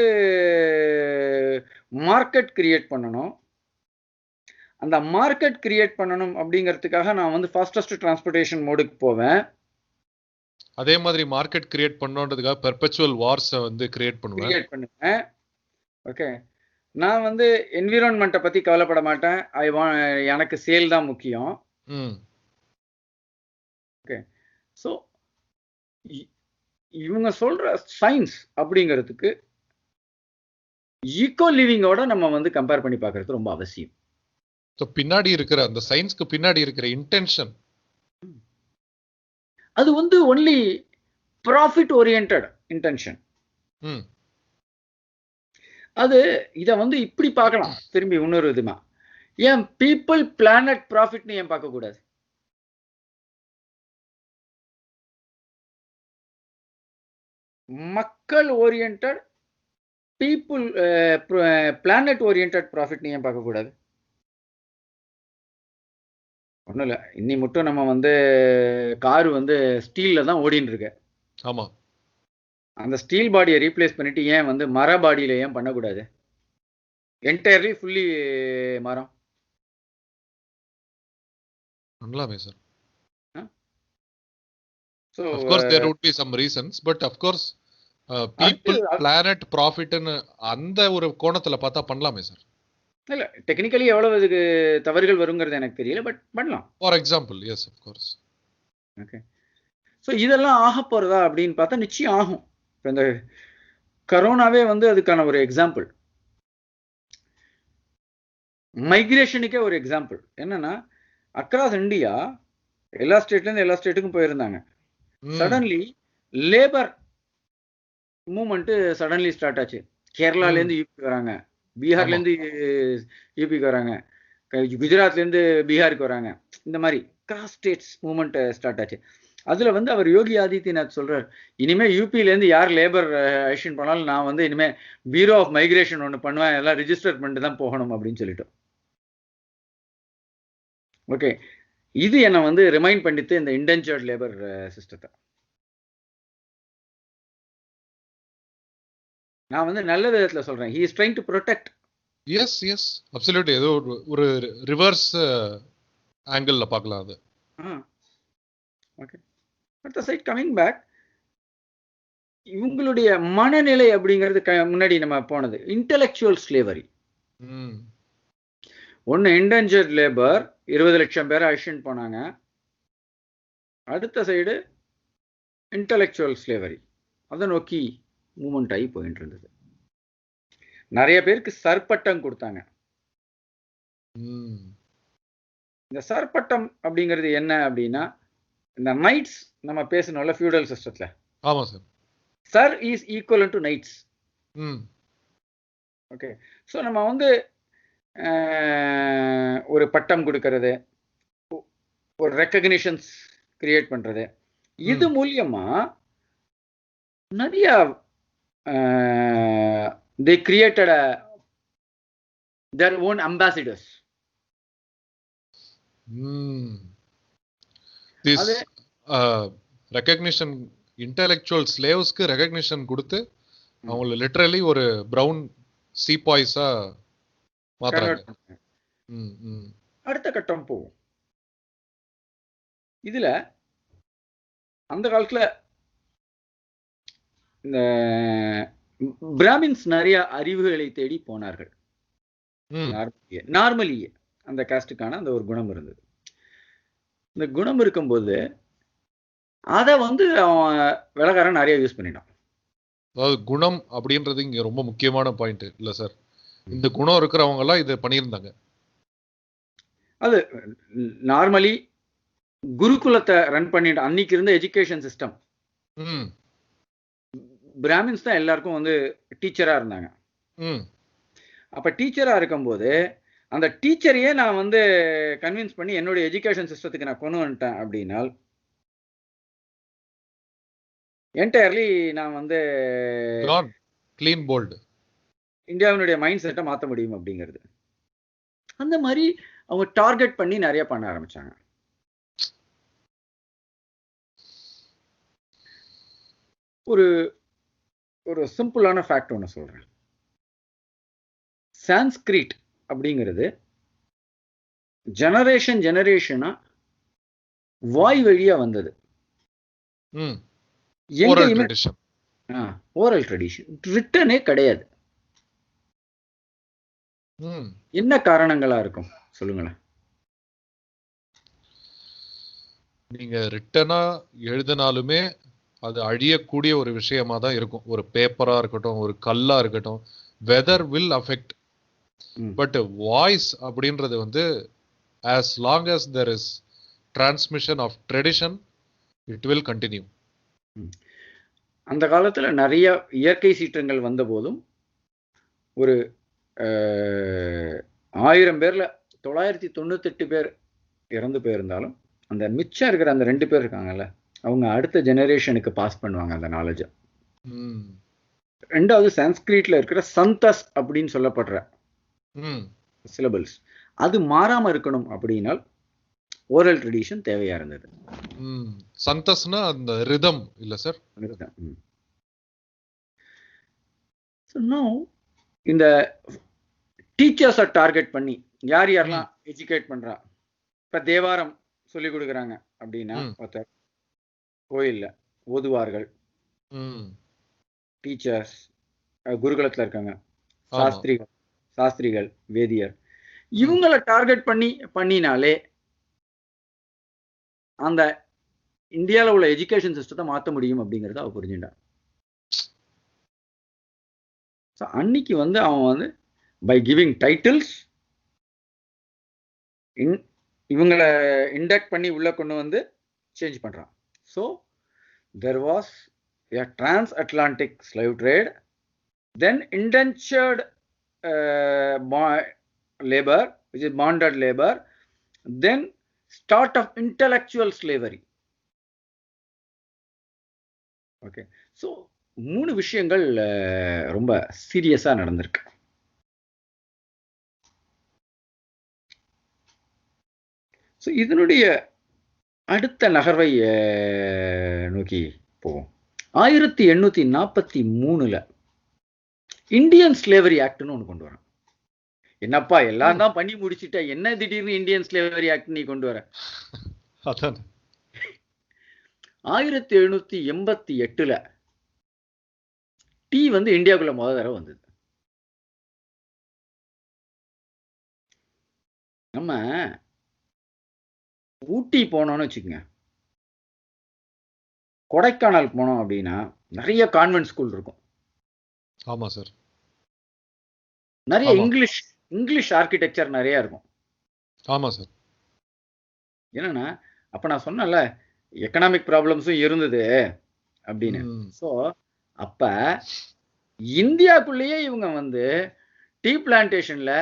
மார்க்கெட் கிரியேட் பண்ணணும். அந்த மார்க்கெட் கிரியேட் பண்ணணும் அப்படிங்கிறதுக்காக நான் வந்து ஃபாஸ்டஸ்ட் டிரான்ஸ்போர்ட்டேஷன் மோடுக்கு போவேன். அதே மாதிரி மார்க்கெட் கிரியேட் பண்ணணுன்றதுக்காக பெர்பெச்சுவல் வார்ஸை வந்து கிரியேட் பண்ணுவேன். ஓகே, நான் வந்து என்விரான்மெண்ட்டை பத்தி கவலைப்பட மாட்டேன். எனக்கு சேல் தான் முக்கியம். ஓகே, ஸோ இவங்க சொல்ற சயின்ஸ் அப்படிங்கிறதுக்கு ஈகோ லிவிங்கோட நம்ம வந்து கம்பேர் பண்ணி பார்க்கறது ரொம்ப அவசியம். பின்னாடி இருக்கிற அந்த சயின்ஸ்க்கு பின்னாடி இருக்கிற இன்டென்ஷன், அது வந்து ஒன்லி ப்ராஃபிட் ஓரியன்டட் இன்டென்ஷன். அது இதை வந்து இப்படி பார்க்கலாம் திரும்பி இன்னொரு விதமா. ஏன் பீப்புள் பிளானட் ப்ராஃபிட்னு ஏன் பார்க்க கூடாது? மக்கள் ஓரியன்டட் பீப்புள் பிளானட் ஓரியன்டட் ப்ராஃபிட்னு ஏன் பார்க்க கூடாது? ஒன்றும் இல்லை, இன்னி மட்டும் நம்ம வந்து காரு வந்து ஸ்டீலில் தான் ஓடின்னு இருக்கு. ஆமா, அந்த ஸ்டீல் பாடியை ரீப்ளேஸ் பண்ணிட்டு ஏன் வந்து மர பாடியில் ஏன் பண்ணக்கூடாது? என்டையர்லி ஃபுல்லி மரம் பண்ணலாமே sir. So Of course there would be some reasons, but of course people planet profit ன்னு அந்த ஒரு கோணத்துல பார்த்தா பண்ணலாமே சார். இல்லை, டெக்னிக்கலி எவ்வளவு இதுக்கு தவறுகள் வருங்கிறது எனக்கு தெரியல, பட் பண்ணலாம். For example, yes of course. Okay, so இதெல்லாம் ஆக போகிறதா அப்படின்னு பார்த்தா நிச்சயம் ஆகும். இப்போ இந்த கரோனாவே வந்து அதுக்கான ஒரு எக்ஸாம்பிள், மைக்ரேஷனுக்கே ஒரு எக்ஸாம்பிள். என்னன்னா அக்ராஸ் இந்தியா எல்லா ஸ்டேட்லேருந்து எல்லா ஸ்டேட்டுக்கும் போயிருந்தாங்க. Suddenly labour movement suddenly start ஆச்சு. கேரளாலேருந்து யூபிக்கு வராங்க, பீகார்லேருந்து யூபிக்கு வராங்க, குஜராத்லேருந்து பீகாருக்கு வராங்க. இந்த மாதிரி கிராஸ் ஸ்டேட்ஸ் மூவ்மெண்ட் ஸ்டார்ட் ஆச்சு. அதில் வந்து அவர் யோகி ஆதித்யநாத் சொல்கிறார், இனிமேல் யூபியிலேருந்து யார் லேபர் ஆக்ஷன் பண்ணாலும் நான் வந்து இனிமேல் பியூரோ ஆஃப் மைக்ரேஷன் ஒன்று பண்ணுவேன், எல்லாம் ரிஜிஸ்டர் பண்ணிட்டு தான் போகணும் அப்படின்னு சொல்லிட்டோம். ஓகே, இது என்னை வந்து ரிமைண்ட் பண்ணிட்டு இந்த இண்டென்ச்சர்ட் லேபர் சிஸ்டத்தை நான் வந்து நல்ல விதத்தில் சொல்கிறேன். He is trying to protect. Yes yes absolutely. ஏதோ ஒரு ரிவர்ஸ் ஆங்கிளில் பார்க்கலாம் அது. Okay, but the side coming back, இவங்களுடைய மனநிலை அப்படிங்கிறது முன்னாடி நம்ம போனது இன்டெலெக்சுவல் ஸ்லேவரி. ஒன்று இண்டென்ஜர்ட் லேபர் 20 லட்சம் பேரை அழிச்சுட்டு போனாங்க. அடுத்த சைடு இன்டெலெக்சுவல் ஸ்லேவரி, அதை நோக்கி மூவ்மெண்ட் ஆகி போயிட்டு இருந்தது. நிறைய பேருக்கு சர்பட்டம் கொடுத்தாங்க. இந்த சர்பட்டம் அப்படிங்கிறது என்ன அப்படின்னா, இந்த நைட்ஸ் நம்ம பேசணும்ல ஃபியூடல் சிஸ்டத்துல. ஆமா sir. Sir is equal to knights. Okay, so நம்ம வந்து ஒரு பட்டம் கொடுக்கறது, ஒரு ரெக்கக்னிஷன்ஸ் கிரியேட் பண்றது, இது மூலியமா நிறைய they created their own ambassadors. This recognition, intellectual slavesக்கு ரெகக்னிஷன் கொடுத்து அவங்கள லிட்டரலி ஒரு பிரவுன் சீபாய்ஸா மாத்துறாங்க. அடுத்த கட்டம் போகும். இதுல அந்த காலத்துல இந்த பிராமின்ஸ் நிறைய அறிவுகளை தேடி போனார்கள். நார்மலியே அந்த காஸ்டுக்கான அந்த ஒரு குணம் இருந்தது. இந்த குணம் இருக்கும்போது அதை வந்து அவன் விலகாரன் நிறைய யூஸ் பண்ணிட்டான். அதாவது குணம் அப்படின்றது இங்க ரொம்ப முக்கியமான பாயிண்ட் இல்ல சார்? இந்த குணம் இருக்கிறவங்க எல்லாம் இதை பண்ணியிருந்தாங்க. அது நார்மலி குருகுலத்தை ரன் பண்ணிட்டு அன்னைக்கு இருந்த எஜுகேஷன் சிஸ்டம், பிராமின்ஸ் தான் எல்லாருக்கும் வந்து டீச்சரா இருந்தாங்க. அப்ப டீச்சரா இருக்கும்போது அந்த டீச்சரையே நான் வந்து கன்வின்ஸ் பண்ணி என்னுடைய எஜுகேஷன் சிஸ்டத்துக்கு நான் கொண்டு வந்துட்டேன் அப்படின்னால் என்டையர்லி நான் வந்து கிளீன் போல்டு இந்தியாவினுடைய மைண்ட் செட்டை மாற்ற முடியும் அப்படிங்கிறது. அந்த மாதிரி அவங்க டார்கெட் பண்ணி நிறைய பண்ண ஆரம்பிச்சாங்க. ஒரு ஒரு சிம்பிளான ஃபேக்ட் ஒன்று சொல்றேன். சான்ஸ்கிரிட் அப்படிங்கிறது ஜெனரேஷனா வாய் வழியா வந்தது. ஓரல் ட்ரெடிஷன், ரிட்டனே கிடையாது. என்ன காரணங்களா இருக்கும் சொல்லுங்களேன்? நீங்க ரிட்டனா எழுதினாலுமே அது அழியக்கூடிய ஒரு விஷயமா தான் இருக்கும். ஒரு பேப்பரா இருக்கட்டும், ஒரு கல்லா இருக்கட்டும், weather will affect. But voice அப்படின்றது வந்து as long as there is transmission of tradition, it will continue. அந்த காலத்துல நிறைய இயற்கை சீற்றங்கள் வந்த போதும் ஒரு 1000 பேர்ல 998 பேர் இறந்து போயிருந்தாலும் அந்த மிச்சம் இருக்கிற அந்த 2 பேர் இருக்காங்கல்ல, அவங்க அடுத்த ஜெனரேஷனுக்கு பாஸ் பண்ணுவாங்க அந்த நாலேஜை. ரெண்டாவது சான்ஸ்கிரிட்ல இருக்கிற சந்தஸ் அப்படின்னு சொல்லப்படுற சிலபிள்ஸ் அது மாறாம இருக்கணும் அப்படின்னால் ஓரல் ட்ரெடிஷன் தேவையா இருந்தது. சந்தஸ்னா அந்த ரிதம் இல்ல சார்? இந்த டீச்சர்ஸை டார்கெட் பண்ணி யார் யாரெல்லாம் எஜுகேட் பண்றா, இப்ப தேவாரம் சொல்லி கொடுக்குறாங்க அப்படின்னா ஒருத்தர் கோயில்ல ஓதுவார்கள், டீச்சர்ஸ், குருகுலத்துல இருக்காங்க, சாஸ்திரிகள், வேதியர், இவங்களை டார்கெட் பண்ணினாலே அந்த இந்தியாவில் உள்ள எஜுகேஷன் சிஸ்டத்தை மாற்ற முடியும் அப்படிங்கறத அவ புரிஞ்சுட்டான். அன்னைக்கு அவன் பை கிவிங் டைட்டில்ஸ் இவங்களை இண்டக்ட் பண்ணி உள்ள கொண்டு சேஞ்ச் பண்றான். So there was a transatlantic slave trade, then indentured labor, which is bonded labor, then start of intellectual slavery. Okay, so 3 விஷயங்கள் ரொம்ப சீரியஸா நடந்திருக்கு. ஸோ இதனுடைய அடுத்த நகர்வை நோக்கி போவோம். 1843 இந்தியன் ஸ்லேவரி ஆக்ட்னு ஒன்று கொண்டு வர. என்னப்பா எல்லாம் தான் பண்ணி முடிச்சுட்டா, என்ன திடீர்னு இந்தியன் ஸ்லேவரி ஆக்ட் நீ கொண்டு வர? 1788 டீ இந்தியாவுக்குள்ள முதல் தடவை வந்தது. நம்ம ஊட்டி போனோம்னு வச்சுக்கோங்க, கொடைக்கானல் போனோம் அப்படின்னா நிறைய கான்வென்ட் ஸ்கூல் இருக்கும். ஆமா சார். நிறைய இங்கிலீஷ் ஆர்கிடெக்சர் நிறைய இருக்கும். ஆமா சார். என்னன்னா அப்ப நான் சொன்னல எக்கனாமிக் ப்ராப்ளம்ஸும் இருந்தது அப்படின்னு. ஸோ அப்ப இந்தியாக்குள்ளேயே இவங்க டீ பிளான்டேஷன்ல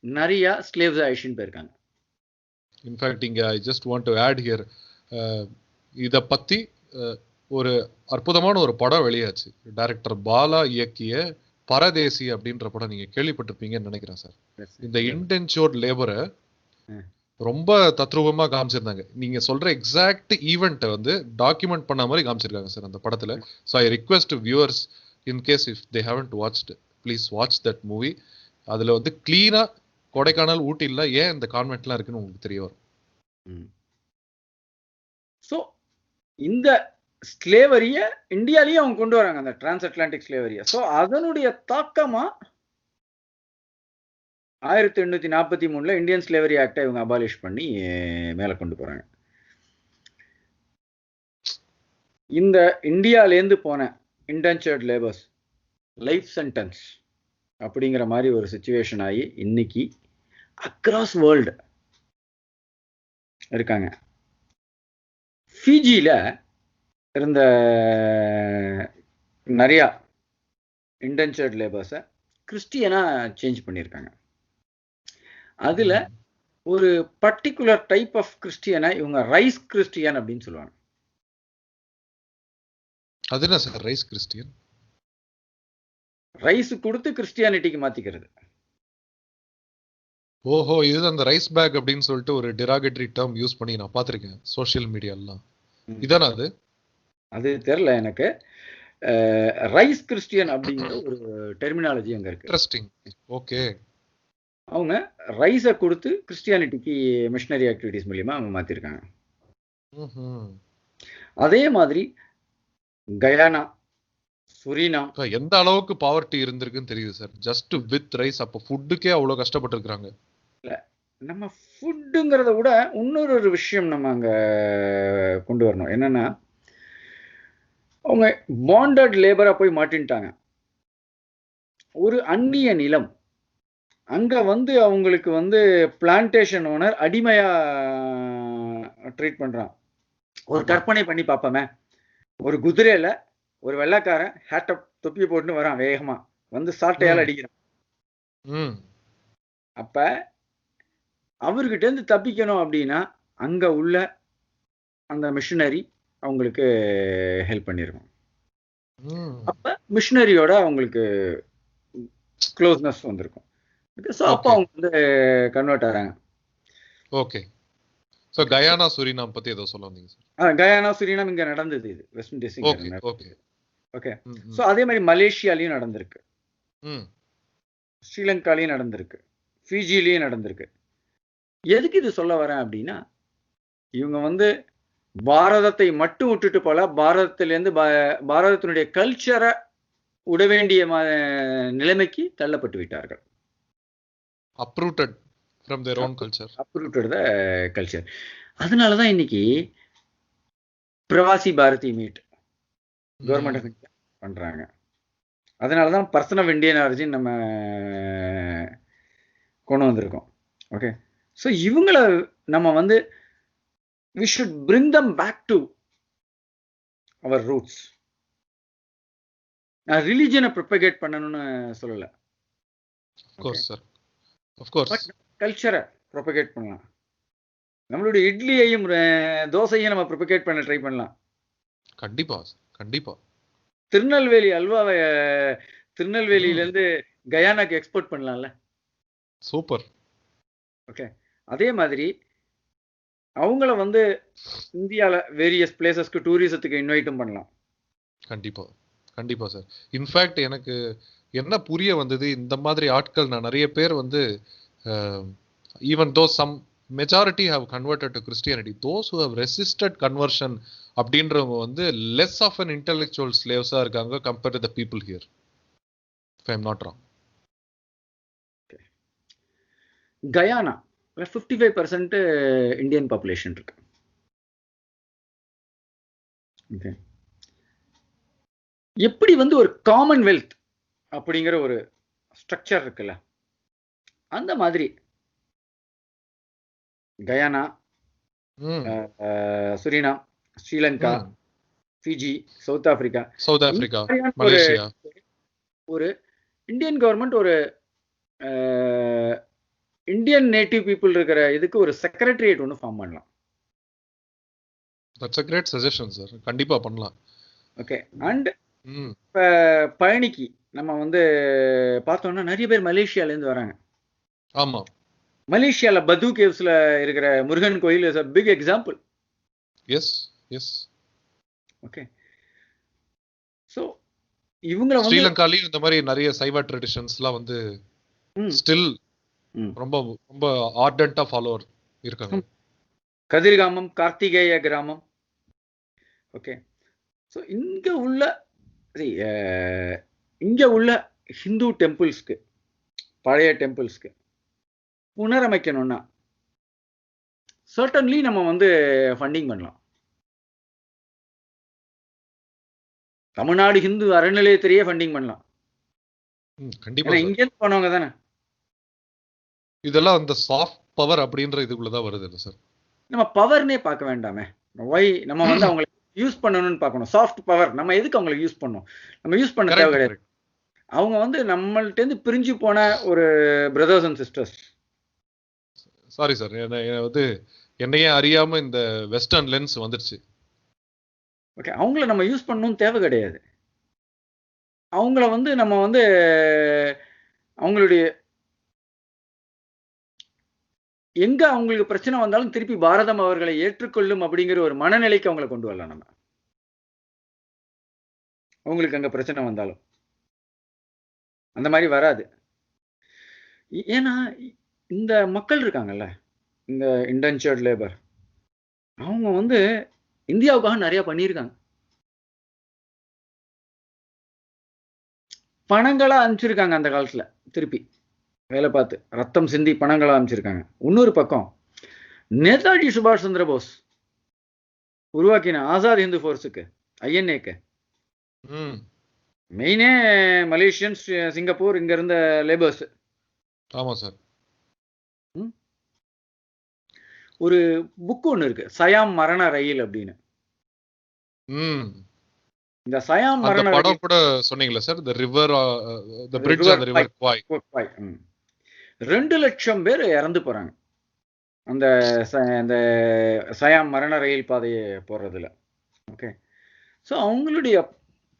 நிறைய ஸ்லேவ்ஸ் அழிச்சுன்னு போயிருக்காங்க. இன்ஃபேக்ட் இங்க I just want to add here, இத பத்தி ஒரு அற்புதமான ஒரு படம் வெளியாச்சு. டைரக்டர் பாலா இயக்கிய பரதேசி அப்படின்ற படம் நீங்க கேள்விப்பட்டிருப்பீங்கன்னு நினைக்கிறேன் சார். இந்த இன்டென்ச்சோர்ட் லேபரை ரொம்ப தத்ரூபமா காமிச்சிருந்தாங்க. நீங்க சொல்ற எக்ஸாக்ட் ஈவெண்ட்டை டாக்குமெண்ட் பண்ண மாதிரி காமிச்சிருக்காங்க சார் அந்த படத்துல. So I request viewers in case if they haven't watched, please watch that movie. அதுல கிளீனா கொடைக்கானல் ஊட்டில ஏன் இந்த கான்வென்ட்லாம் இருக்குன்னு உங்களுக்கு தெரிய வரும். ஸோ இந்த ஸ்லேவரிய இந்தியாலயும் அவங்க கொண்டு வராங்க, அந்த டிரான்ஸ் அட்லாண்டிக் ஸ்லேவரிய. ஸோ அதனுடைய தாக்கமா 1843 இந்தியன் ஸ்லேவரி ஆக்டை இவங்க அபாலிஷ் பண்ணி மேல கொண்டு போறாங்க. இந்த இந்தியாலேருந்து போன இன்டென்ச்சர்ட் லேபர்ஸ் லைஃப் சென்டென்ஸ் அப்படிங்கிற மாதிரி ஒரு சிச்சுவேஷன் ஆகி இன்னைக்கு அக்ராஸ் வேர்ல்டு இருக்காங்க. ஃபிஜியில இருந்த நிறைய இன்டென்ச்சர்ட் லேபர்ஸை கிறிஸ்டியனா சேஞ்ச் பண்ணியிருக்காங்க. அதுல ஒரு பர்டிகுலர் டைப் ஆஃப் கிறிஸ்டியனை இவங்க ரைஸ் கிறிஸ்டியன் அப்படின்னு சொல்லுவாங்க. அது என்ன சார் ரைஸ் கிறிஸ்டியன்? ரைஸ் கொடுத்து கிறிஸ்டியானிட்டிக்கு மாத்திக்கிறது. ஓஹோ, இது அந்த ரைஸ் பேக் அப்படின்னு சொல்லிட்டு ஒரு டெராகேட்டரி டேர்ம் யூஸ் பண்ணி நான் பார்த்திருக்கேன் சோஷியல் மீடியாலாம். இதானா அது? அது தெரியல எனக்கு. ரைஸ் கிறிஸ்டியன் அப்படிங்கிற ஒரு டெர்மினாலஜி அங்க இருக்கு. இன்ட்ரெஸ்டிங். ஓகே. அவங்க ரைஸை கொடுத்து கிறிஸ்டியானிட்டிக்கு மிஷனரி ஆக்டிவிட்டிஸ் மூலியமா அவங்க மாத்திருக்காங்க. அதே மாதிரி கயானா, சுரினாம் எந்த அளவுக்கு பாவர்ட்டி இருந்திருக்குன்னு தெரியுது சார். Just with rice. அப்ப ஃபுட்டுக்கே அவ்வளவு கஷ்டப்பட்டு இருக்காங்க. இல்ல, நம்ம ஃபுட்டுங்கிறத விட இன்னொரு விஷயம் நம்ம அங்க கொண்டு வரணும். என்னன்னா அவங்க பாண்டட் லேபரா போய் மாட்டின்ட்டாங்க. ஒரு அந்நிய நிலம் அங்க அவங்களுக்கு பிளான்டேஷன் ஓனர் அடிமையா ட்ரீட் பண்றான். ஒரு கற்பனை பண்ணி பார்ப்போமே, ஒரு குதிரையில ஒரு வெள்ளைக்காரன் ஹேட்டப் தொப்பி போட்டுன்னு வரான், வேகமா சாட்டையால் அடிக்கிறான். ம் அப்ப அவர்கிட்ட இருந்து தப்பிக்கணும் அப்படின்னா அங்க உள்ள அந்த மிஷினரி அவங்களுக்கு ஹெல்ப் பண்ணிருக்கும். ம் அப்ப மிஷினரியோட அவங்களுக்கு க்ளோஸ்னஸ் வந்திருக்கும். ஸோ அப்போ ஓகே அவங்க வந்து கன்வெர்ட் ஆகிறாங்க. ஓகே. ஸோ கயானா சுரினாம் பத்தி ஏதோ சொல்ல வந்தீங்க சார். கயானா சுரினாம் இங்க நடந்தது, இது வெஸ்ட் இண்டீஸ் இங்க ஓகே நடந்தது. ஓகே. ஓகே. ம் ஸோ ம் அதே மாதிரி மலேசியாலையும் நடந்திருக்கு, ம் ஸ்ரீலங்காலையும் நடந்திருக்கு, ஃபிஜிலையும் நடந்திருக்கு. எதுக்கு இது சொல்ல வரேன் அப்படின்னா, இவங்க வந்து பாரதத்தை மட்டும் விட்டுட்டு போல, பாரதத்திலேருந்து பாரதத்தினுடைய கல்ச்சரை விட வேண்டிய நிலைமைக்கு தள்ளப்பட்டு விட்டார்கள். uprooted from their own culture. uprooted the culture. அதனால தான் இன்னைக்கு Pravasi Bharati meet government of India பண்றாங்க. அதனால தான் பர்சன் ஆஃப் இந்தியன் ஆரிஜின் நம்ம கொண்டு வந்திருக்கோம். ஓகே. ஸோ இவங்களை நம்ம வந்து we should bring them back to our roots. நான் ரிலிஜனை ப்ரொபகேட் பண்ணணும்னு சொல்லல, Of course sir. Of course. But கல்ச்சரை ப்ரொபகேட் பண்ணலாம். நம்மளுடைய இட்லியையும் தோசையும் நம்ம ப்ரொபகேட் பண்ண ட்ரை பண்ணலாம். கண்டிப்பா கண்டிப்பா. திருநெல்வேலி அல்வாவை திருநெல்வேலியிலேருந்து கயானாக்கு எக்ஸ்போர்ட் பண்ணலாம்ல. சூப்பர். ஓகே. அதே மாதிரி அவங்கள வந்து இந்தியாவில் வேரியஸ் பிளேசஸ்க்கு டூரிசத்துக்கு இன்வைட்டும் பண்ணலாம். கண்டிப்பா கண்டிப்பா சார். இன்ஃபேக்ட் எனக்கு என்ன புரிய வந்தது, இந்த மாதிரி ஆட்கள் நான் நிறைய பேர் வந்து even though some majority have converted to Christianity, those who have resisted conversion அப்படின்றவங்க வந்து லெஸ் ஆஃப் அன் இன்டெலெக்சுவல் ஸ்லேவ்ஸா இருக்காங்க compared to the people here, if I am not wrong. Guyana 55% Indian population இருக்கு. ஓகே. எப்படி வந்து ஒரு Commonwealth அப்படிங்கிற ஒரு ஸ்ட்ரக்சர் இருக்குல்ல, அந்த மாதிரி Guyana, Suriname, Sri Lanka, Fiji, South Africa, Malaysia, ஒரு இந்தியன் கவர்மெண்ட் ஒரு இந்தியன் நேட்டிவ் பீப்புள் இருக்கிற இதுக்கு ஒரு செக்ரட்டரியேட் ஒன்று ஃபார்ம் பண்ணலாம். That's a great suggestion sir. கண்டிப்பா பண்ணலாம். ஓகே. அண்ட் இப்போ பழனிக்கு நம்ம வந்து பார்த்தோம்னா நிறைய பேர் மலேசியாலேருந்து வராங்க. ஆமா. மலேசியாவில் பது கேவ்ஸ்ல இருக்கிற முருகன் கோயில் is a big example. Yes yes. Okay. So இவங்கள வந்து ஸ்ரீலங்காலையும் இந்த மாதிரி நிறைய சைவ ட்ரெடிஷன்ஸ்லாம் வந்து ஸ்டில் ரொம்ப ரொம்ப ஆர்டென்ட்டா ஃபாலோவர் இருக்காங்க. கதிர்காமம், கார்த்திகேய கிராமம். ஓகே. ஸோ இங்க உள்ள ஹிந்து டெம்பிள்ஸ்க்கு, பழைய டெம்பிள்ஸ்க்கு புனரமைக்கணும்னா சர்டன்லி நம்ம வந்து ஃபண்டிங் பண்ணலாம். தமிழ்நாடு ஹிந்து அறநிலையத்திலேயே ஃபண்டிங் பண்ணலாம். கண்டிப்பா. இங்கேருந்து போனவங்க தானே. இதெல்லாம் அந்த சாஃப்ட் பவர் அப்படின்ற இதுக்குள்ளதான் வருது இல்லை சார்? நம்ம பவர்னே பார்க்க வேண்டாமே, ஒய் நம்ம வந்து அவங்களை யூஸ் பண்ணணும்னு பார்க்கணும். சாஃப்ட் பவர் நம்ம எதுக்கு அவங்களை யூஸ் பண்ணணும்? நம்ம யூஸ் பண்ண தேவை கிடையாது. அவங்க வந்து நம்மள்டேருந்து பிரிஞ்சு போன ஒரு brothers and sisters. Sorry sir, வந்து என்னையே அறியாம இந்த வெஸ்டர்ன் லென்ஸ் வந்துருச்சு. ஓகே. அவங்கள நம்ம யூஸ் பண்ணணும்னு தேவை கிடையாது. அவங்கள வந்து நம்ம வந்து அவங்களுடைய எங்க அவங்களுக்கு பிரச்சனை வந்தாலும் திருப்பி பாரதம் அவர்களை ஏற்றுக்கொள்ளும் அப்படிங்கிற ஒரு மனநிலைக்கு அவங்களை கொண்டு வரலாம். நம்ம அவங்களுக்கு அங்க பிரச்சனை வந்தாலும் அந்த மாதிரி வராது. ஏன்னா இந்த மக்கள் இருக்காங்கல்ல, இந்த இண்டென்ச்சர்ட் லேபர், அவங்க வந்து இந்தியாவுக்காக நிறைய பண்ணியிருக்காங்க. பணங்களா அனுப்பிச்சிருக்காங்க அந்த காலத்துல, திருப்பி வேலை பார்த்து ரத்தம் சிந்தி பணங்களா அனுப்பிச்சிருக்காங்க. இன்னொரு பக்கம் நேதாஜி சுபாஷ் சந்திர போஸ் உருவாக்கின ஆசாத் ஹிந்து ஃபோர்ஸுக்கு, ஐஎன்ஏக்கு மெயினே மலேசியன்ஸ், சிங்கப்பூர், இங்க இருந்த லேபர்ஸ். ஆமா சார். ஒரு புக் ஒன்று இருக்கு, சயாம் மரண ரயில் அப்படின்னு. இந்த சயாம் மரண படம் கூட சொன்னீங்களா sir? the river, the bridge on the river Kwai. 2 லட்சம் பேர் இறந்து போறாங்க அந்த அந்த சயாம் மரண ரயில் பாதையை போறதுல. ஓகே, ஸோ அவங்களுடைய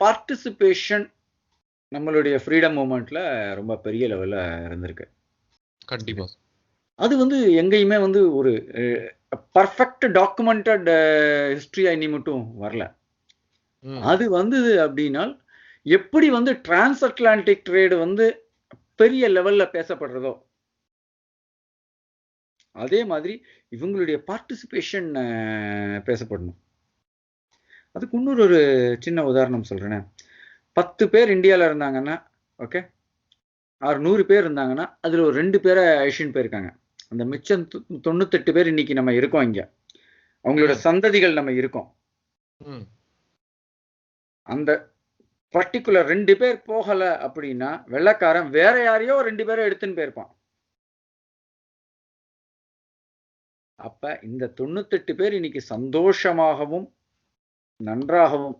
பார்ட்டிசிபேஷன் நம்மளுடைய ஃப்ரீடம் மூமெண்ட்ல ரொம்ப பெரிய லெவல்ல இருந்திருக்கு. கண்டிப்பா. அது வந்து எங்கேயுமே வந்து ஒரு பர்ஃபெக்ட் டாக்குமெண்டட் ஹிஸ்டரியா இனி மட்டும் வரல. அது வந்தது அப்படின்னா எப்படி வந்து டிரான்ஸ் அட்லாண்டிக் ட்ரேடு வந்து பெரிய லெவல்ல பேசப்படுறதோ அதே மாதிரி இவங்களுடைய பார்ட்டிசிபேஷன் பேசப்படணும். அதுக்கு இன்னொரு ஒரு சின்ன உதாரணம் சொல்றேன். 10 பேர் இந்தியாவில் இருந்தாங்கன்னா, ஓகே, 600 பேர் இருந்தாங்கன்னா அதுல ஒரு 2 பேரை ஐஷன் போயிருக்காங்க. அந்த மிச்சம் 98 பேர் இன்னைக்கு நம்ம இருக்கோம் இங்க, அவங்களோட சந்ததிகள் நம்ம இருக்கோம். அந்த பர்டிகுலர் 2 பேர் போகல அப்படின்னா வெள்ளக்காரன் வேற யாரையோ 2 பேரை எடுத்துன்னு போயிருப்பான். அப்ப இந்த 98 பேர் இன்னைக்கு சந்தோஷமாகவும் நன்றாகவும்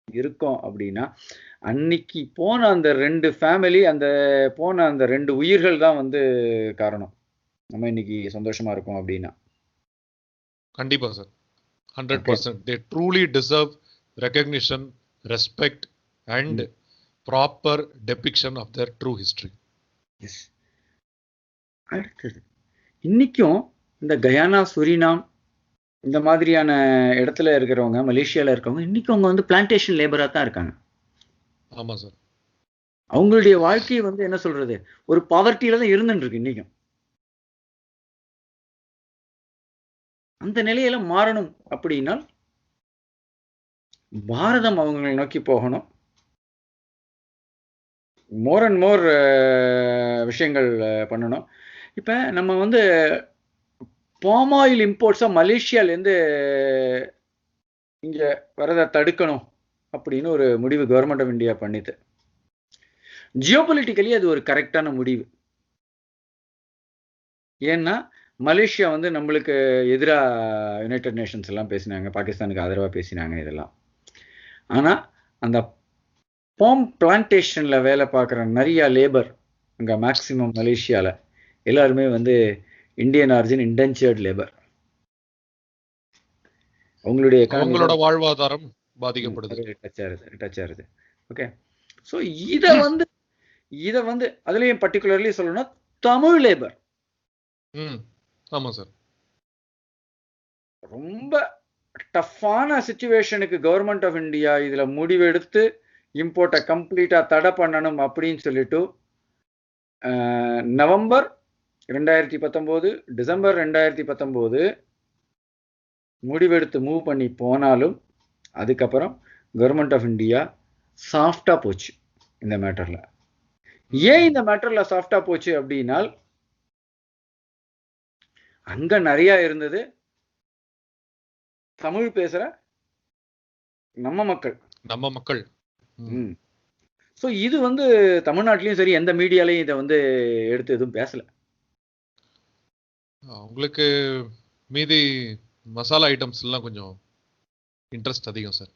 இருக்கும் அப்படின்னா அன்னைக்கு போன அந்த 2 ஃபேமிலி, அந்த போன அந்த 2 உயிர்கள் தான் வந்து காரணம் நம்ம இன்னைக்கு சந்தோஷமா இருக்கோம் அப்படின்னா. கண்டிப்பா sir, 100%. They truly deserve recognition, respect and proper depiction of their true history. Yes. அடுத்தது இன்னைக்கும் இந்த கயானா, சுரினாம் இந்த மாதிரியான இடத்துல இருக்கிறவங்க, மலேசியால இருக்கவங்க இன்னைக்கு அவங்க வந்து பிளான்டேஷன் லேபரா தான் இருக்காங்க. ஆமா சார். அவங்களுடைய வாழ்க்கையை வந்து என்ன சொல்றது, ஒரு பாவர்ட்டியில தான் இருந்துட்டு இருக்கு இன்னைக்கும். அந்த நிலையில மாறணும் அப்படின்னா பாரதம் அவங்களை நோக்கி போகணும். மோர் அண்ட் மோர் விஷயங்கள் பண்ணணும். இப்ப நம்ம வந்து பாம் ஆயில் இம்போர்ட்ஸா மலேசியாலேருந்து இங்க வரதை தடுக்கணும் அப்படின்னு ஒரு முடிவு கவர்மெண்ட் ஆஃப் இந்தியா பண்ணிது. ஜியோபொலிட்டிக்கலி அது ஒரு கரெக்டான முடிவு. ஏன்னா மலேசியா வந்து நம்மளுக்கு எதிராக யுனைடெட் நேஷன்ஸ் எல்லாம் பேசினாங்க, பாகிஸ்தானுக்கு ஆதரவா பேசினாங்க இதெல்லாம். ஆனா அந்த பாம் பிளான்டேஷன்ல வேலை பார்க்குற நிறைய லேபர் அங்க மேக்சிமம் மலேசியால எல்லாருமே வந்து இந்தியன் ஆரிஜின் இண்டென்ச்சர்ட் லேபர். அவங்களோட வாழ்வாதாரம் பாதிக்கப்படுது, டச் ஆகுது. ஓகே, ஸோ இதை வந்து அதுலயும் பர்டிகுலர்லி சொல்லணும்னா தமிழ் லேபர். ஆமா சார், ரொம்ப டஃப்பான சிச்சுவேஷனுக்கு கவர்மெண்ட் ஆஃப் இந்தியா இதுல முடிவெடுத்து இம்போர்ட்டை கம்ப்ளீட்டா தடை பண்ணணும் அப்படின்னு சொல்லிட்டு நவம்பர் 2019 டிசம்பர் 2019 முடிவெடுத்து மூவ் பண்ணி போனாலும் அதுக்கப்புறம் கவர்மெண்ட் ஆஃப் இந்தியா சாஃப்டா போச்சு இந்த மேட்டர்ல. ஏன் இந்த மேட்டர்ல சாஃப்டா போச்சு அப்படின்னா அங்க நிறைய இருந்தது தமிழ் பேசுற நம்ம மக்கள். ஸோ இது வந்து தமிழ்நாட்டிலையும் சரி எந்த மீடியாலையும் இதை வந்து எடுத்து எதுவும் பேசல. உங்களுக்கு மீதி மசாலா ஐட்டம்ஸ் எல்லாம் கொஞ்சம் இன்ட்ரெஸ்ட் அதிகம் சார்.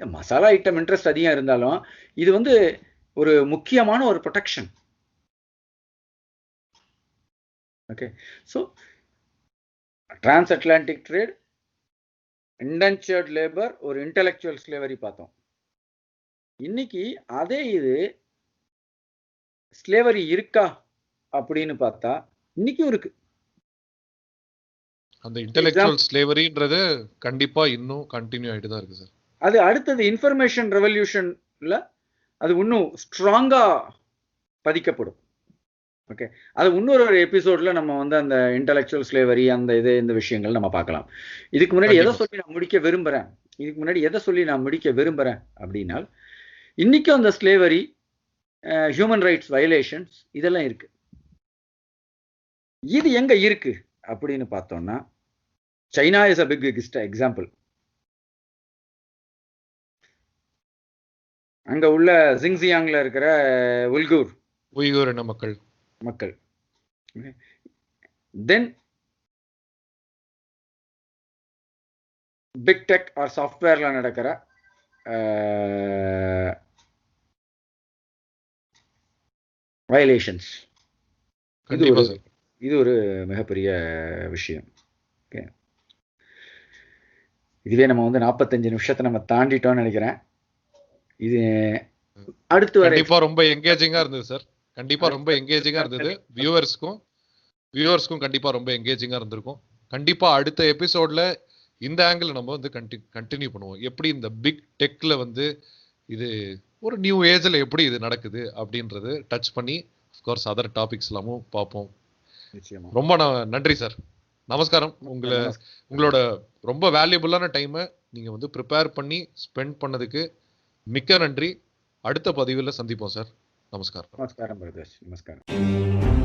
மசாலா ஐட்டம் இன்ட்ரெஸ்ட் அதிகம் இருந்தாலும் இது வந்து ஒரு முக்கியமான ஒரு protection. Okay, so trans Atlantic trade, indentured labour, ஒரு இன்டெலெக்சுவல் ஸ்லேவரி பார்த்தோம். இன்னைக்கு அதே இது ஸ்லேவரி இருக்கா அப்படின்னு பார்த்தா இன்னைக்கும் இருக்கு. அந்த இன்டெலெக்சுவல் ஸ்லேவரின்றது கண்டிப்பா இன்னும் கண்டினியூ ஆயிட்டு தான் இருக்கு சார். அது அடுத்தது இன்ஃபர்மேஷன் ரெவல்யூஷன்ல அது இன்னும் ஸ்ட்ராங்கா பதிக்கப்படும். ஓகே, அது இன்னொரு எபிசோட்ல நம்ம வந்து அந்த இன்டெலெக்சுவல் ஸ்லேவரி அந்த இந்த விஷயங்கள் நம்ம பார்க்கலாம். இதுக்கு முன்னாடி எதை சொல்லி நான் முடிக்க விரும்புறேன் அப்படின்னா இன்னைக்கும் அந்த ஸ்லேவரி, ஹியூமன் ரைட்ஸ் வயலேஷன்ஸ் இதெல்லாம் இருக்கு. இது எங்க இருக்கு அப்படின்னு பார்த்தோம்னா China is a big example. அங்க உள்ள ஜிங்ஜியாங்ல இருக்கிற உய்கூர் இன மக்கள் தென் பிக் டெக் ஆர் சாஃப்ட்வேர்ல நடக்கிற வயலேஷன்ஸ். கண்டிப்பா சார். இது ஒரு மிகப்பெரிய விஷயம். ஓகே, இதுவே நம்ம வந்து 45 நிமிஷத்தை நம்ம தாண்டிட்டோம்னு நினைக்கிறேன். இது அடுத்து வர கண்டிப்பா ரொம்ப எங்கேஜிங்கா இருந்தது சார். கண்டிப்பா ரொம்ப எங்கேஜிங்கா இருந்தது. வியூவர்ஸ்க்கும் கண்டிப்பா ரொம்ப எங்கேஜிங்கா இருந்திருக்கும். கண்டிப்பா அடுத்த எபிசோட்ல இந்த ஆங்கிள் நம்ம வந்து கண்டினியூ பண்ணுவோம். எப்படி இந்த பிக் டெக்ல வந்து இது ஒரு நியூ ஏஜ்ல எப்படி இது நடக்குது அப்படின்றது டச் பண்ணி கோர்ஸ் அதர் டாபிக்ஸ் எல்லாமும் பார்ப்போம். நிச்சயமா. ரொம்ப நன்றி சார். நமஸ்காரம். உங்களோட ரொம்ப வேல்யூபிளான டைமை நீங்க வந்து ப்ரிப்பேர் பண்ணி ஸ்பெண்ட் பண்ணதுக்கு மிக்க நன்றி. அடுத்த பதிவில் சந்திப்போம் சார். நமஸ்காரம். நமஸ்காரம் பிரதர்ஸ். நமஸ்காரம்.